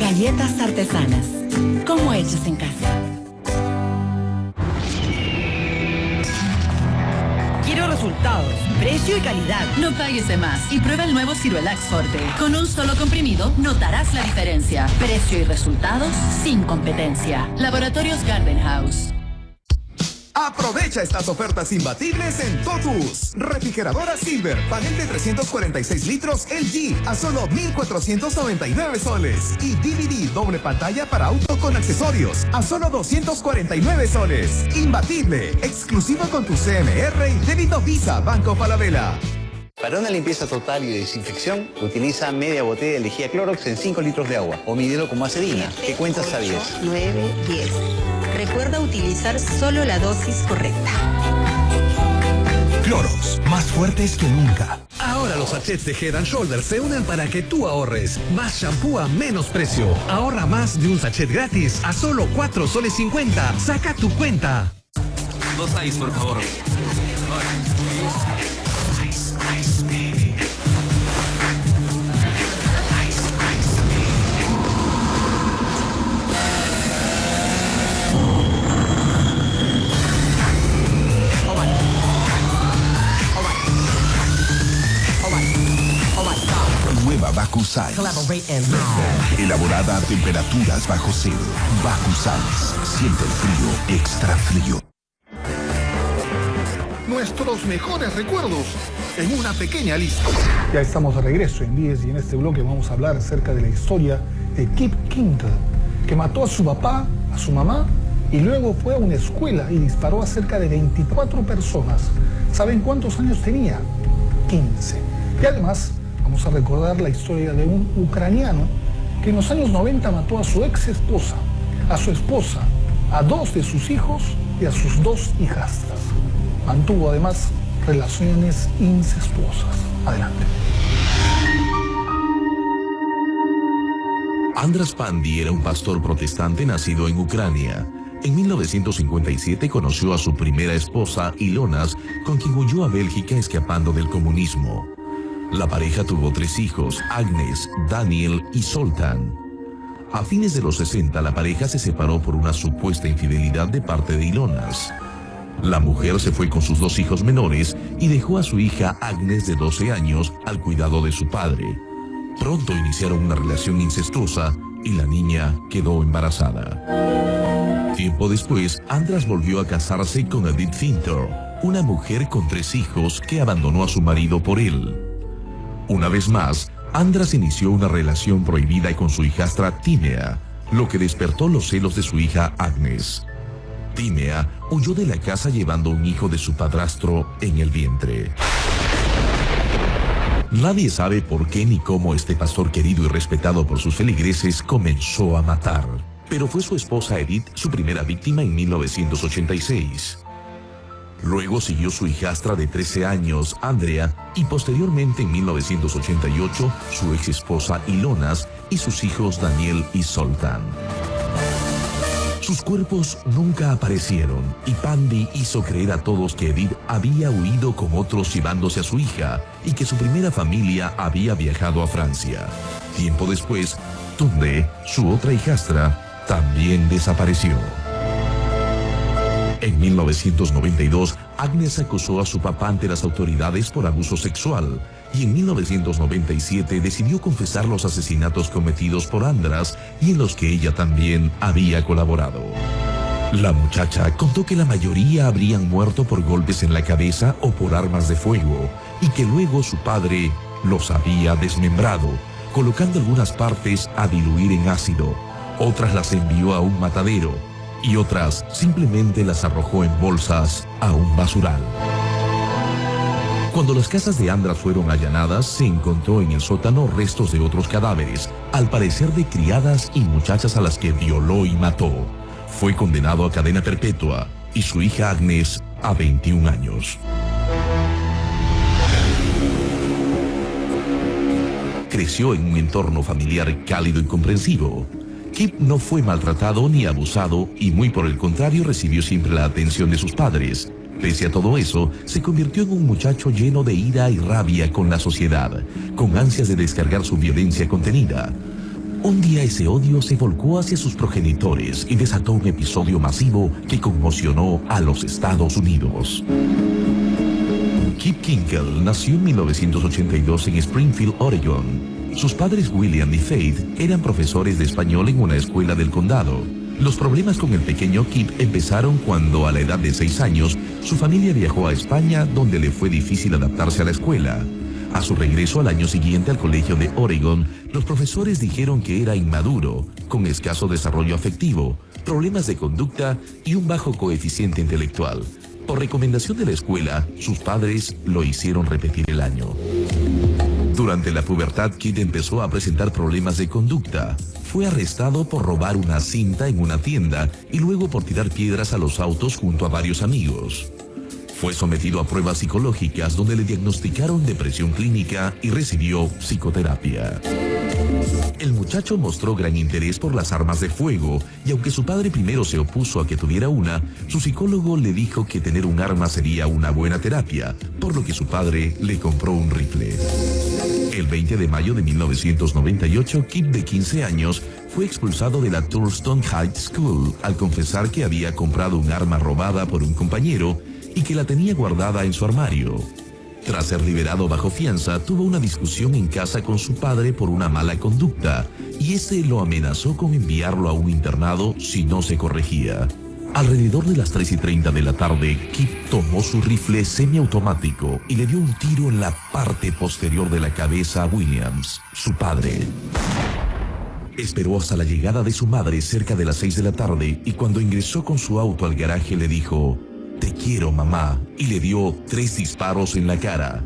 Galletas artesanas, como hechas en casa. Quiero resultados, precio y calidad. No pagues de más y prueba el nuevo Ciruelax Forte. Con un solo comprimido notarás la diferencia. Precio y resultados sin competencia. Laboratorios Garden House. Aprovecha estas ofertas imbatibles en Totus. Refrigeradora Silver, panel de 346 litros LG a solo 1,499 soles. Y DVD doble pantalla para auto con accesorios a solo 249 soles. Imbatible, exclusivo con tu CMR y débito Visa Banco Falabella. Para una limpieza total y desinfección, utiliza media botella de lejía Clorox en 5 litros de agua o mídelo como acedina, que cuentas a 10. 9, 10. Recuerda utilizar solo la dosis correcta. Clorox, más fuertes que nunca. Ahora los sachets de Head & Shoulders se unen para que tú ahorres. Más shampoo a menos precio. Ahorra más de un sachet gratis a solo 4 soles 50. Saca tu cuenta. 2 ice, por favor. Nueva Bacusal. Elaborada a temperaturas bajo cero. Bacusal. Siente el frío, extra frío. Nuestros mejores recuerdos en una pequeña lista. Ya estamos de regreso en 10 y en este bloque vamos a hablar acerca de la historia de Kip Kinkel, que mató a su papá, a su mamá y luego fue a una escuela y disparó a cerca de 24 personas. ¿Saben cuántos años tenía? 15. Y además vamos a recordar la historia de un ucraniano que en los años 90 mató a su ex esposa, a su esposa, a 2 de sus hijos y a sus 2 hijastras. Mantuvo además relaciones incestuosas. Adelante. Andras Pandy era un pastor protestante nacido en Ucrania. En 1957 conoció a su primera esposa, Ilonas, con quien huyó a Bélgica escapando del comunismo. La pareja tuvo 3 hijos, Agnes, Daniel y Zoltan. A fines de los 60, la pareja se separó por una supuesta infidelidad de parte de Ilonas. La mujer se fue con sus 2 hijos menores y dejó a su hija Agnes de 12 años al cuidado de su padre. Pronto iniciaron una relación incestuosa y la niña quedó embarazada. Tiempo después, Andras volvió a casarse con Edith Finter, una mujer con 3 hijos que abandonó a su marido por él. Una vez más, Andras inició una relación prohibida con su hijastra Timea, lo que despertó los celos de su hija Agnes. Timea huyó de la casa llevando un hijo de su padrastro en el vientre. Nadie sabe por qué ni cómo este pastor querido y respetado por sus feligreses comenzó a matar, pero fue su esposa Edith su primera víctima en 1986. Luego siguió su hijastra de 13 años, Andrea, y posteriormente en 1988 su ex esposa Ilonas y sus hijos Daniel y Zoltán. Sus cuerpos nunca aparecieron y Pandy hizo creer a todos que Edith había huido con otros llevándose a su hija y que su primera familia había viajado a Francia. Tiempo después, Tunde, su otra hijastra, también desapareció. En 1992, Agnes acusó a su papá ante las autoridades por abuso sexual y en 1997 decidió confesar los asesinatos cometidos por Andras y en los que ella también había colaborado. La muchacha contó que la mayoría habrían muerto por golpes en la cabeza o por armas de fuego y que luego su padre los había desmembrado, colocando algunas partes a diluir en ácido, otras las envió a un matadero y otras simplemente las arrojó en bolsas a un basural. Cuando las casas de Andras fueron allanadas, se encontró en el sótano restos de otros cadáveres, al parecer de criadas y muchachas a las que violó y mató. Fue condenado a cadena perpetua y su hija Agnes a 21 años. Creció en un entorno familiar cálido y comprensivo. Kip no fue maltratado ni abusado y muy por el contrario recibió siempre la atención de sus padres. Pese a todo eso, se convirtió en un muchacho lleno de ira y rabia con la sociedad, con ansias de descargar su violencia contenida. Un día ese odio se volcó hacia sus progenitores y desató un episodio masivo que conmocionó a los Estados Unidos. Kip Kinkel nació en 1982 en Springfield, Oregon. Sus padres William y Faith eran profesores de español en una escuela del condado. Los problemas con el pequeño Kip empezaron cuando, a la edad de 6 años, su familia viajó a España, donde le fue difícil adaptarse a la escuela. A su regreso al año siguiente al colegio de Oregon, los profesores dijeron que era inmaduro, con escaso desarrollo afectivo, problemas de conducta y un bajo coeficiente intelectual. Por recomendación de la escuela, sus padres lo hicieron repetir el año. Durante la pubertad, Kid empezó a presentar problemas de conducta. Fue arrestado por robar una cinta en una tienda y luego por tirar piedras a los autos junto a varios amigos. Fue sometido a pruebas psicológicas donde le diagnosticaron depresión clínica y recibió psicoterapia. El muchacho mostró gran interés por las armas de fuego y aunque su padre primero se opuso a que tuviera una, su psicólogo le dijo que tener un arma sería una buena terapia, por lo que su padre le compró un rifle. El 20 de mayo de 1998, Kip, de 15 años, fue expulsado de la Thurston High School al confesar que había comprado un arma robada por un compañero y que la tenía guardada en su armario. Tras ser liberado bajo fianza, tuvo una discusión en casa con su padre por una mala conducta y ese lo amenazó con enviarlo a un internado si no se corregía. Alrededor de las 3:30 de la tarde, Kip tomó su rifle semiautomático y le dio un tiro en la parte posterior de la cabeza a Williams, su padre. Esperó hasta la llegada de su madre cerca de las 6 de la tarde y cuando ingresó con su auto al garaje le dijo: "Te quiero, mamá", y le dio 3 disparos en la cara,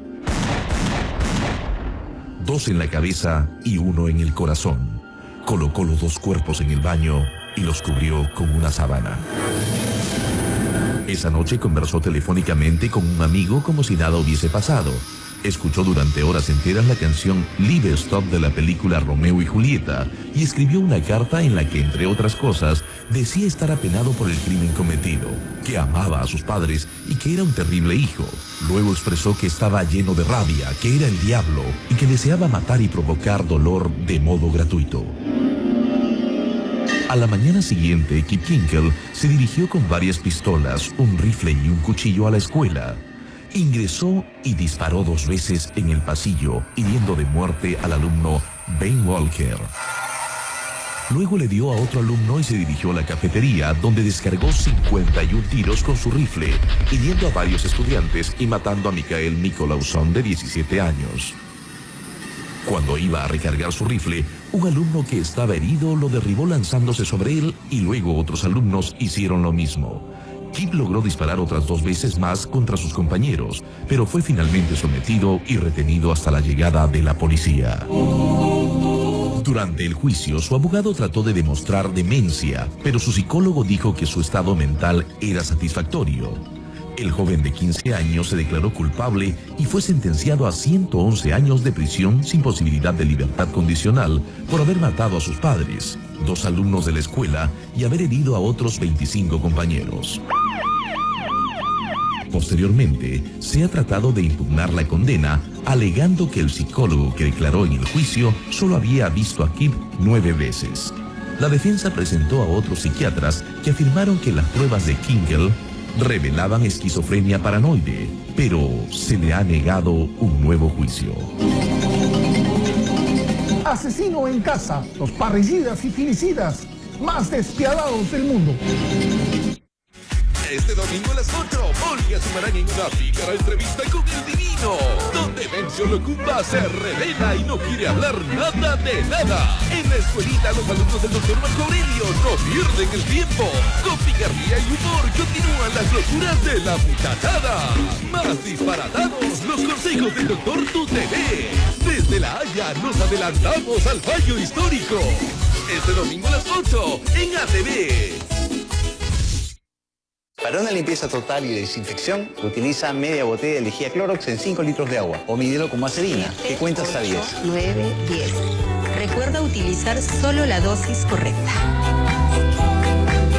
2 en la cabeza y 1 en el corazón. Colocó los 2 cuerpos en el baño y los cubrió con una sábana. Esa noche conversó telefónicamente con un amigo como si nada hubiese pasado. Escuchó durante horas enteras la canción Liebestod de la película Romeo y Julieta y escribió una carta en la que, entre otras cosas, decía estar apenado por el crimen cometido, que amaba a sus padres y que era un terrible hijo. Luego expresó que estaba lleno de rabia, que era el diablo y que deseaba matar y provocar dolor de modo gratuito. A la mañana siguiente, Kip Kinkel se dirigió con varias pistolas, un rifle y un cuchillo a la escuela. Ingresó y disparó 2 veces en el pasillo, hiriendo de muerte al alumno Ben Walker. Luego le dio a otro alumno y se dirigió a la cafetería, donde descargó 51 tiros con su rifle, hiriendo a varios estudiantes y matando a Michael Nicolausson, de 17 años. Cuando iba a recargar su rifle, un alumno que estaba herido lo derribó lanzándose sobre él y luego otros alumnos hicieron lo mismo. Kip logró disparar otras 2 veces más contra sus compañeros, pero fue finalmente sometido y retenido hasta la llegada de la policía. Durante el juicio, su abogado trató de demostrar demencia, pero su psicólogo dijo que su estado mental era satisfactorio. El joven de 15 años se declaró culpable y fue sentenciado a 111 años de prisión sin posibilidad de libertad condicional por haber matado a sus padres, 2 alumnos de la escuela y haber herido a otros 25 compañeros. Posteriormente, se ha tratado de impugnar la condena, alegando que el psicólogo que declaró en el juicio solo había visto a Kip 9 veces. La defensa presentó a otros psiquiatras que afirmaron que las pruebas de Kinkel revelaban esquizofrenia paranoide, pero se le ha negado un nuevo juicio. Asesino en casa, los parricidas y filicidas más despiadados del mundo. Este domingo a las 8, Olga sumarán en una pícara entrevista con el Divino, donde Mencio Locumba se revela y no quiere hablar nada de nada. En la escuelita, los alumnos del Dr. Marco Aurelio no pierden el tiempo. Con picardía y humor continúan las locuras de la muchachada. Más disparatados los consejos del Dr. Tu TV. Desde La Haya nos adelantamos al fallo histórico. Este domingo a las 8 en ATV. Para una limpieza total y de desinfección, utiliza media botella de lejía Clorox en 5 litros de agua o mídelo como acerina, que cuenta hasta 10. 9, 10. Recuerda utilizar solo la dosis correcta.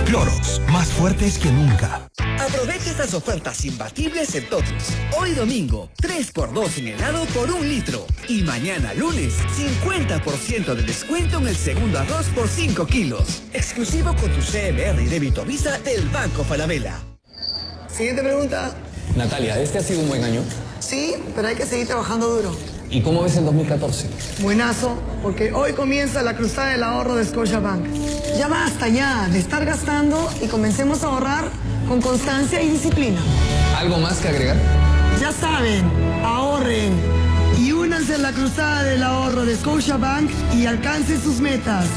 Clorox, más fuertes que nunca. Aprovecha estas ofertas imbatibles en Totus. Hoy domingo, 3x2 en helado por 1 litro. Y mañana lunes, 50% de descuento en el segundo arroz por 5 kilos. Exclusivo con tu CMR y débito Visa del Banco Falabella. Siguiente pregunta. Natalia, ¿este ha sido un buen año? Sí, pero hay que seguir trabajando duro. ¿Y cómo ves el 2014? Buenazo, porque hoy comienza la cruzada del ahorro de Scotiabank. Ya basta ya de estar gastando y comencemos a ahorrar con constancia y disciplina. ¿Algo más que agregar? Ya saben, ahorren y únanse a la cruzada del ahorro de Scotiabank y alcancen sus metas.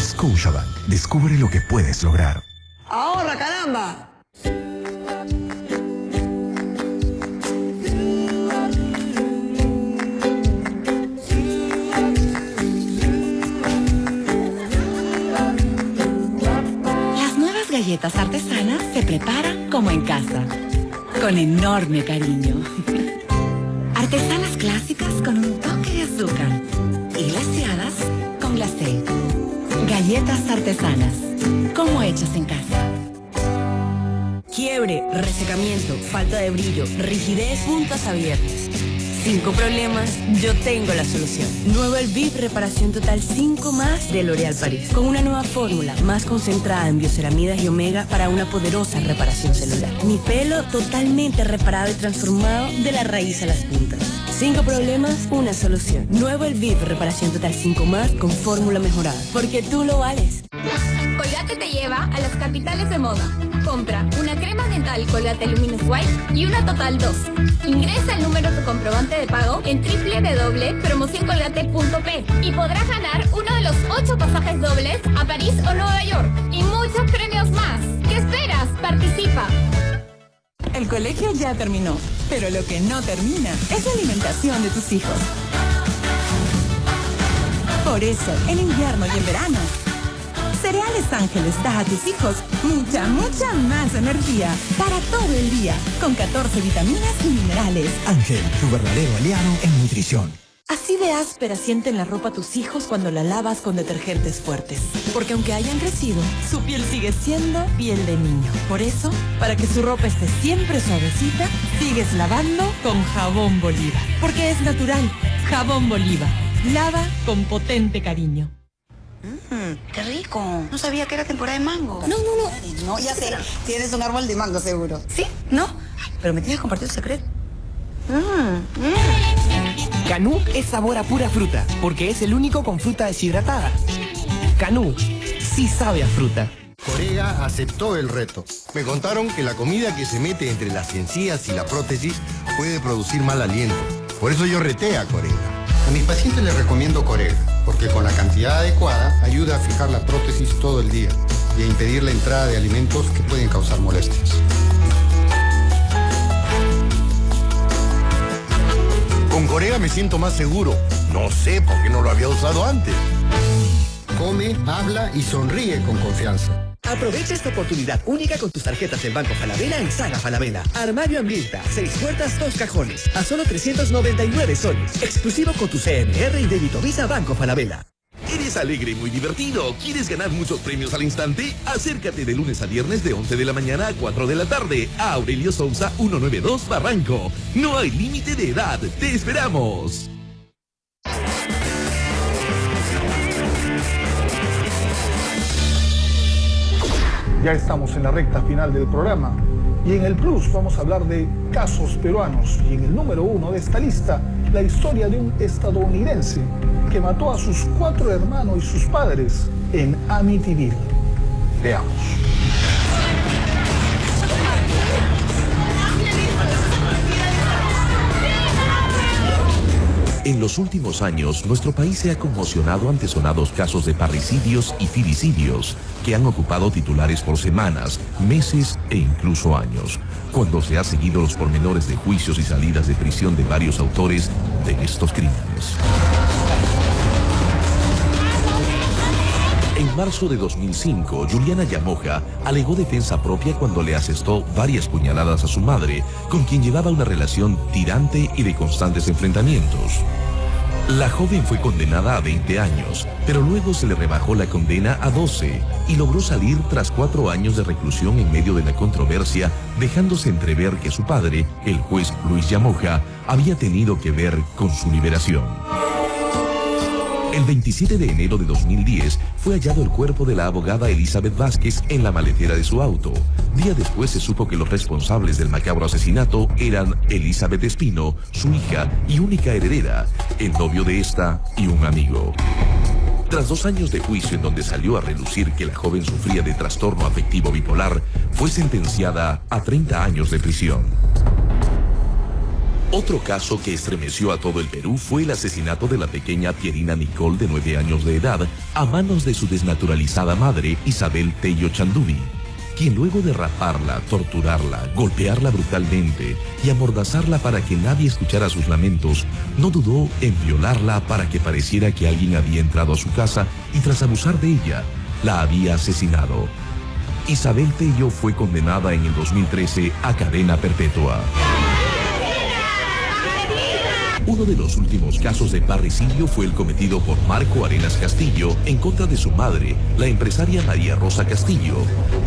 Scotiabank, descubre lo que puedes lograr. ¡Ahorra, caramba! Galletas artesanas se preparan como en casa, con enorme cariño. Artesanas clásicas con un toque de azúcar y glaseadas con glacé. Galletas artesanas, como hechas en casa. Quiebre, resecamiento, falta de brillo, rigidez, puntas abiertas. 5 problemas, yo tengo la solución. Nuevo Elvive Reparación Total 5+, de L'Oréal Paris. Con una nueva fórmula más concentrada en bioceramidas y omega para una poderosa reparación celular. Mi pelo totalmente reparado y transformado de la raíz a las puntas. 5 problemas, una solución. Nuevo Elvive Reparación Total 5+, con fórmula mejorada. Porque tú lo vales. Colgate te lleva a las capitales de moda. Compra una crema dental Colgate Luminous White y una Total 2. Ingresa el número de tu comprobante de pago en www.promocioncolgate.p y podrás ganar uno de los 8 pasajes dobles a París o Nueva York y muchos premios más. ¿Qué esperas? Participa. El colegio ya terminó, pero lo que no termina es la alimentación de tus hijos. Por eso, en invierno y en verano, Cereales Ángeles da a tus hijos mucha más energía para todo el día, con 14 vitaminas y minerales. Ángel, tu verdadero aliado en nutrición. Así de áspera sienten la ropa tus hijos cuando la lavas con detergentes fuertes. Porque aunque hayan crecido, su piel sigue siendo piel de niño. Por eso, para que su ropa esté siempre suavecita, sigues lavando con Jabón Bolívar. Porque es natural. Jabón Bolívar. Lava con potente cariño. Qué rico. No sabía que era temporada de mango. No, ya sé. Tienes un árbol de mango, seguro. ¿Sí? ¿No? Pero me tienes que compartir el secreto. Canú es sabor a pura fruta, porque es el único con fruta deshidratada. Canú sí sabe a fruta. Corega aceptó el reto. Me contaron que la comida que se mete entre las encías y la prótesis puede producir mal aliento. Por eso yo reté a Corega. A mis pacientes les recomiendo Corega, porque con la cantidad adecuada ayuda a fijar la prótesis todo el día y a impedir la entrada de alimentos que pueden causar molestias. Con Corega me siento más seguro. No sé por qué no lo había usado antes. Come, habla y sonríe con confianza. Aprovecha esta oportunidad única con tus tarjetas del Banco Falabella en Saga Falabella. Armario Ambienta, 6 puertas, 2 cajones, a solo 399 soles. Exclusivo con tu CMR y débito Visa Banco Falabella. ¿Eres alegre y muy divertido? ¿Quieres ganar muchos premios al instante? Acércate de lunes a viernes de 11 de la mañana a 4 de la tarde a Aurelio Sousa 192 Barranco. No hay límite de edad. ¡Te esperamos! Ya estamos en la recta final del programa y en el Plus vamos a hablar de casos peruanos y en el número 1 de esta lista la historia de un estadounidense que mató a sus 4 hermanos y sus padres en Amityville. Veamos. En los últimos años, nuestro país se ha conmocionado ante sonados casos de parricidios y filicidios que han ocupado titulares por semanas, meses e incluso años, cuando se ha seguido los pormenores de juicios y salidas de prisión de varios autores de estos crímenes. En marzo de 2005, Juliana Yamoja alegó defensa propia cuando le asestó varias puñaladas a su madre, con quien llevaba una relación tirante y de constantes enfrentamientos. La joven fue condenada a 20 años, pero luego se le rebajó la condena a 12 y logró salir tras 4 años de reclusión en medio de la controversia, dejándose entrever que su padre, el juez Luis Yamoja, había tenido que ver con su liberación. El 27 de enero de 2010 fue hallado el cuerpo de la abogada Elizabeth Vázquez en la maletera de su auto. Día después se supo que los responsables del macabro asesinato eran Elizabeth Espino, su hija y única heredera, el novio de esta y un amigo. Tras 2 años de juicio en donde salió a relucir que la joven sufría de trastorno afectivo bipolar, fue sentenciada a 30 años de prisión. Otro caso que estremeció a todo el Perú fue el asesinato de la pequeña Pierina Nicole de 9 años de edad a manos de su desnaturalizada madre Isabel Tello Chandubi, quien luego de raparla, torturarla, golpearla brutalmente y amordazarla para que nadie escuchara sus lamentos, no dudó en violarla para que pareciera que alguien había entrado a su casa y tras abusar de ella, la había asesinado. Isabel Tello fue condenada en el 2013 a cadena perpetua. Uno de los últimos casos de parricidio fue el cometido por Marco Arenas Castillo en contra de su madre, la empresaria María Rosa Castillo.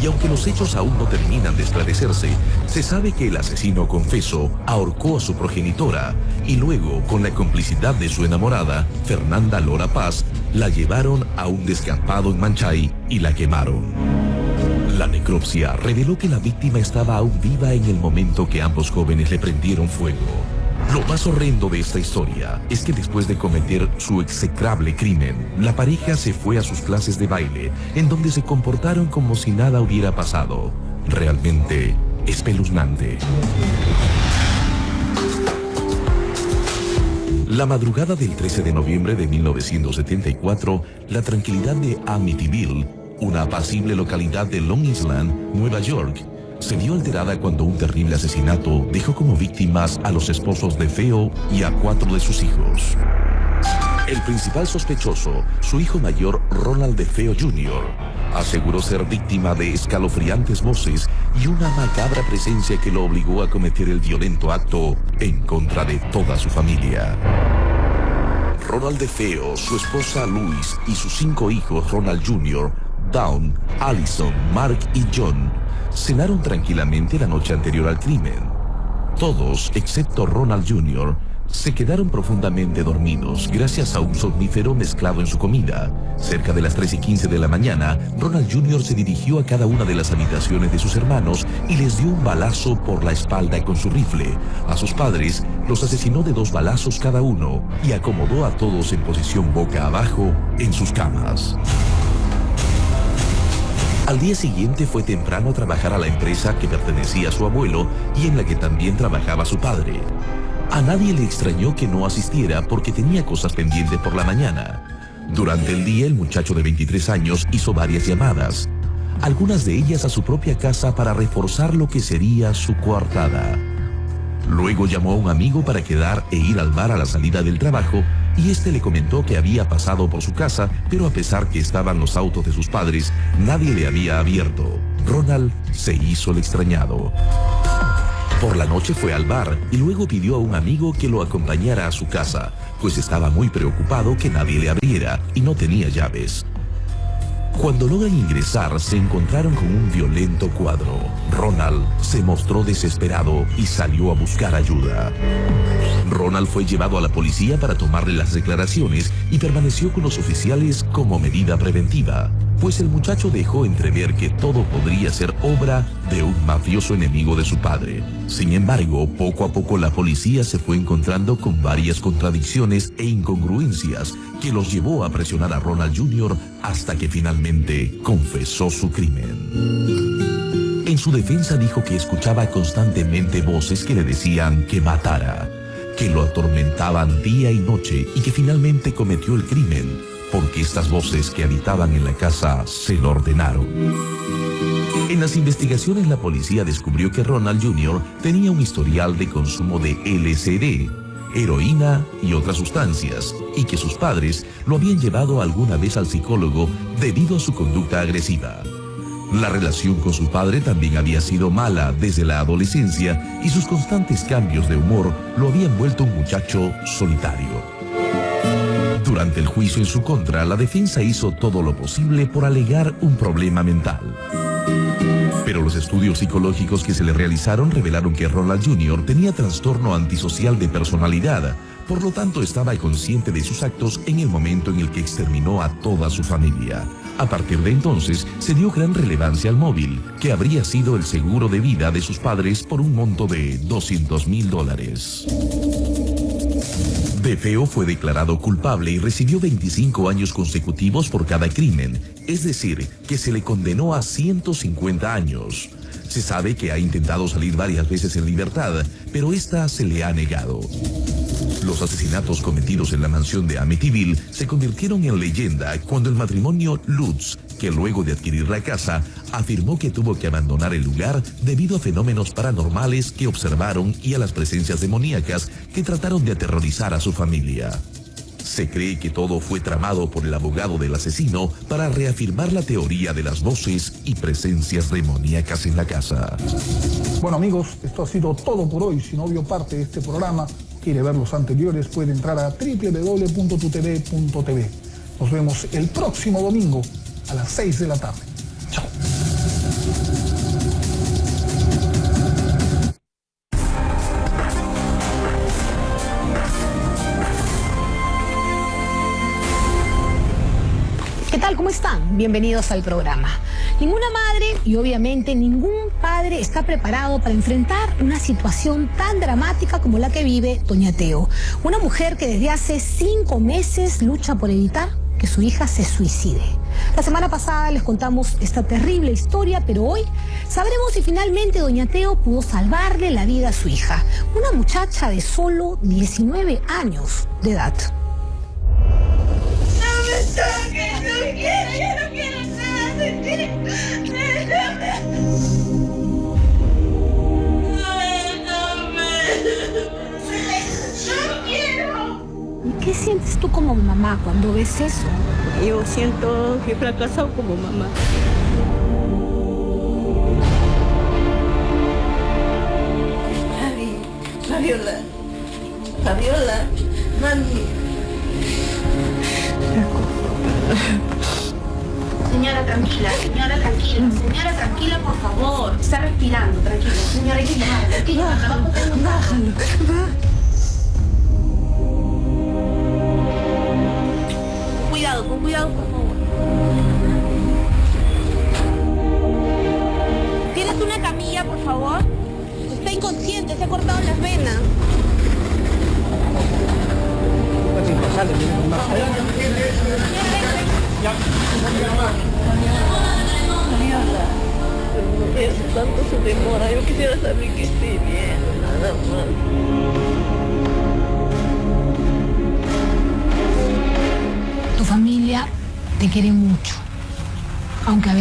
Y aunque los hechos aún no terminan de esclarecerse, se sabe que el asesino confeso ahorcó a su progenitora y luego, con la complicidad de su enamorada, Fernanda Lora Paz, la llevaron a un descampado en Manchay y la quemaron. La necropsia reveló que la víctima estaba aún viva en el momento que ambos jóvenes le prendieron fuego. Lo más horrendo de esta historia es que después de cometer su execrable crimen, la pareja se fue a sus clases de baile, en donde se comportaron como si nada hubiera pasado. Realmente espeluznante. La madrugada del 13 de noviembre de 1974, la tranquilidad de Amityville, una apacible localidad de Long Island, Nueva York, se vio alterada cuando un terrible asesinato dejó como víctimas a los esposos de Feo y a 4 de sus hijos. El principal sospechoso, su hijo mayor Ronald DeFeo Jr., aseguró ser víctima de escalofriantes voces y una macabra presencia que lo obligó a cometer el violento acto en contra de toda su familia. Ronald DeFeo, su esposa Louise y sus 5 hijos Ronald Jr., Dawn, Allison, Mark y John, cenaron tranquilamente la noche anterior al crimen. Todos, excepto Ronald Jr., Se quedaron profundamente dormidos gracias a un somnífero mezclado en su comida. Cerca de las 3:15 de la mañana, Ronald Jr. se dirigió a cada una de las habitaciones de sus hermanos y les dio un balazo por la espalda con su rifle. A sus padres los asesinó de 2 balazos cada uno y acomodó a todos en posición boca abajo en sus camas. Al día siguiente fue temprano a trabajar a la empresa que pertenecía a su abuelo y en la que también trabajaba su padre. A nadie le extrañó que no asistiera porque tenía cosas pendientes por la mañana. Durante el día, el muchacho de 23 años hizo varias llamadas, algunas de ellas a su propia casa para reforzar lo que sería su coartada. Luego llamó a un amigo para quedar e ir al bar a la salida del trabajo y este le comentó que había pasado por su casa, pero a pesar que estaban los autos de sus padres, nadie le había abierto. Ronald se hizo el extrañado. Por la noche fue al bar y luego pidió a un amigo que lo acompañara a su casa, pues estaba muy preocupado que nadie le abriera y no tenía llaves. Cuando logran ingresar, se encontraron con un violento cuadro. Ronald se mostró desesperado y salió a buscar ayuda. Ronald fue llevado a la policía para tomarle las declaraciones y permaneció con los oficiales como medida preventiva, pues el muchacho dejó entrever que todo podría ser obra de un mafioso enemigo de su padre. Sin embargo, poco a poco la policía se fue encontrando con varias contradicciones e incongruencias que los llevó a presionar a Ronald Jr. hasta que finalmente confesó su crimen. En su defensa dijo que escuchaba constantemente voces que le decían que matara, que lo atormentaban día y noche y que finalmente cometió el crimen porque estas voces que habitaban en la casa se lo ordenaron. En las investigaciones la policía descubrió que Ronald Jr. tenía un historial de consumo de LSD, heroína y otras sustancias, y que sus padres lo habían llevado alguna vez al psicólogo debido a su conducta agresiva. La relación con su padre también había sido mala desde la adolescencia y sus constantes cambios de humor lo habían vuelto un muchacho solitario. Durante el juicio en su contra, la defensa hizo todo lo posible por alegar un problema mental. Pero los estudios psicológicos que se le realizaron revelaron que Ronald Jr. tenía trastorno antisocial de personalidad, por lo tanto estaba consciente de sus actos en el momento en el que exterminó a toda su familia. A partir de entonces, se dio gran relevancia al móvil, que habría sido el seguro de vida de sus padres por un monto de $200,000. DeFeo fue declarado culpable y recibió 25 años consecutivos por cada crimen, es decir, que se le condenó a 150 años. Se sabe que ha intentado salir varias veces en libertad, pero esta se le ha negado. Los asesinatos cometidos en la mansión de Amityville se convirtieron en leyenda cuando el matrimonio Lutz, que luego de adquirir la casa, afirmó que tuvo que abandonar el lugar debido a fenómenos paranormales que observaron y a las presencias demoníacas que trataron de aterrorizar a su familia. Se cree que todo fue tramado por el abogado del asesino para reafirmar la teoría de las voces y presencias demoníacas en la casa. Bueno amigos, esto ha sido todo por hoy. Si no vio parte de este programa, quiere ver los anteriores, puede entrar a www.tutv.tv. Nos vemos el próximo domingo a las 6 de la tarde. Chao. ¿Qué tal? ¿Cómo están? Bienvenidos al programa. Ninguna madre y obviamente ningún padre está preparado para enfrentar una situación tan dramática como la que vive doña Teo. Una mujer que desde hace 5 meses lucha por evitar que su hija se suicide. La semana pasada les contamos esta terrible historia, pero hoy sabremos si finalmente doña Teo pudo salvarle la vida a su hija, una muchacha de solo 19 años de edad. ¿Y qué sientes tú como mamá cuando ves eso? Yo siento que he fracasado como mamá. Fabiola, mami. Señora, tranquila, señora, tranquila, por favor. Está respirando, tranquila. Señora, hay que llamar, bájalo. con cuidado, por favor. ¿Tienes una camilla, por favor? Está inconsciente, se ha cortado las venas. No es tanto su demora, yo quisiera saber que esté bien, nada más. Tu familia te quiere mucho, aunque a veces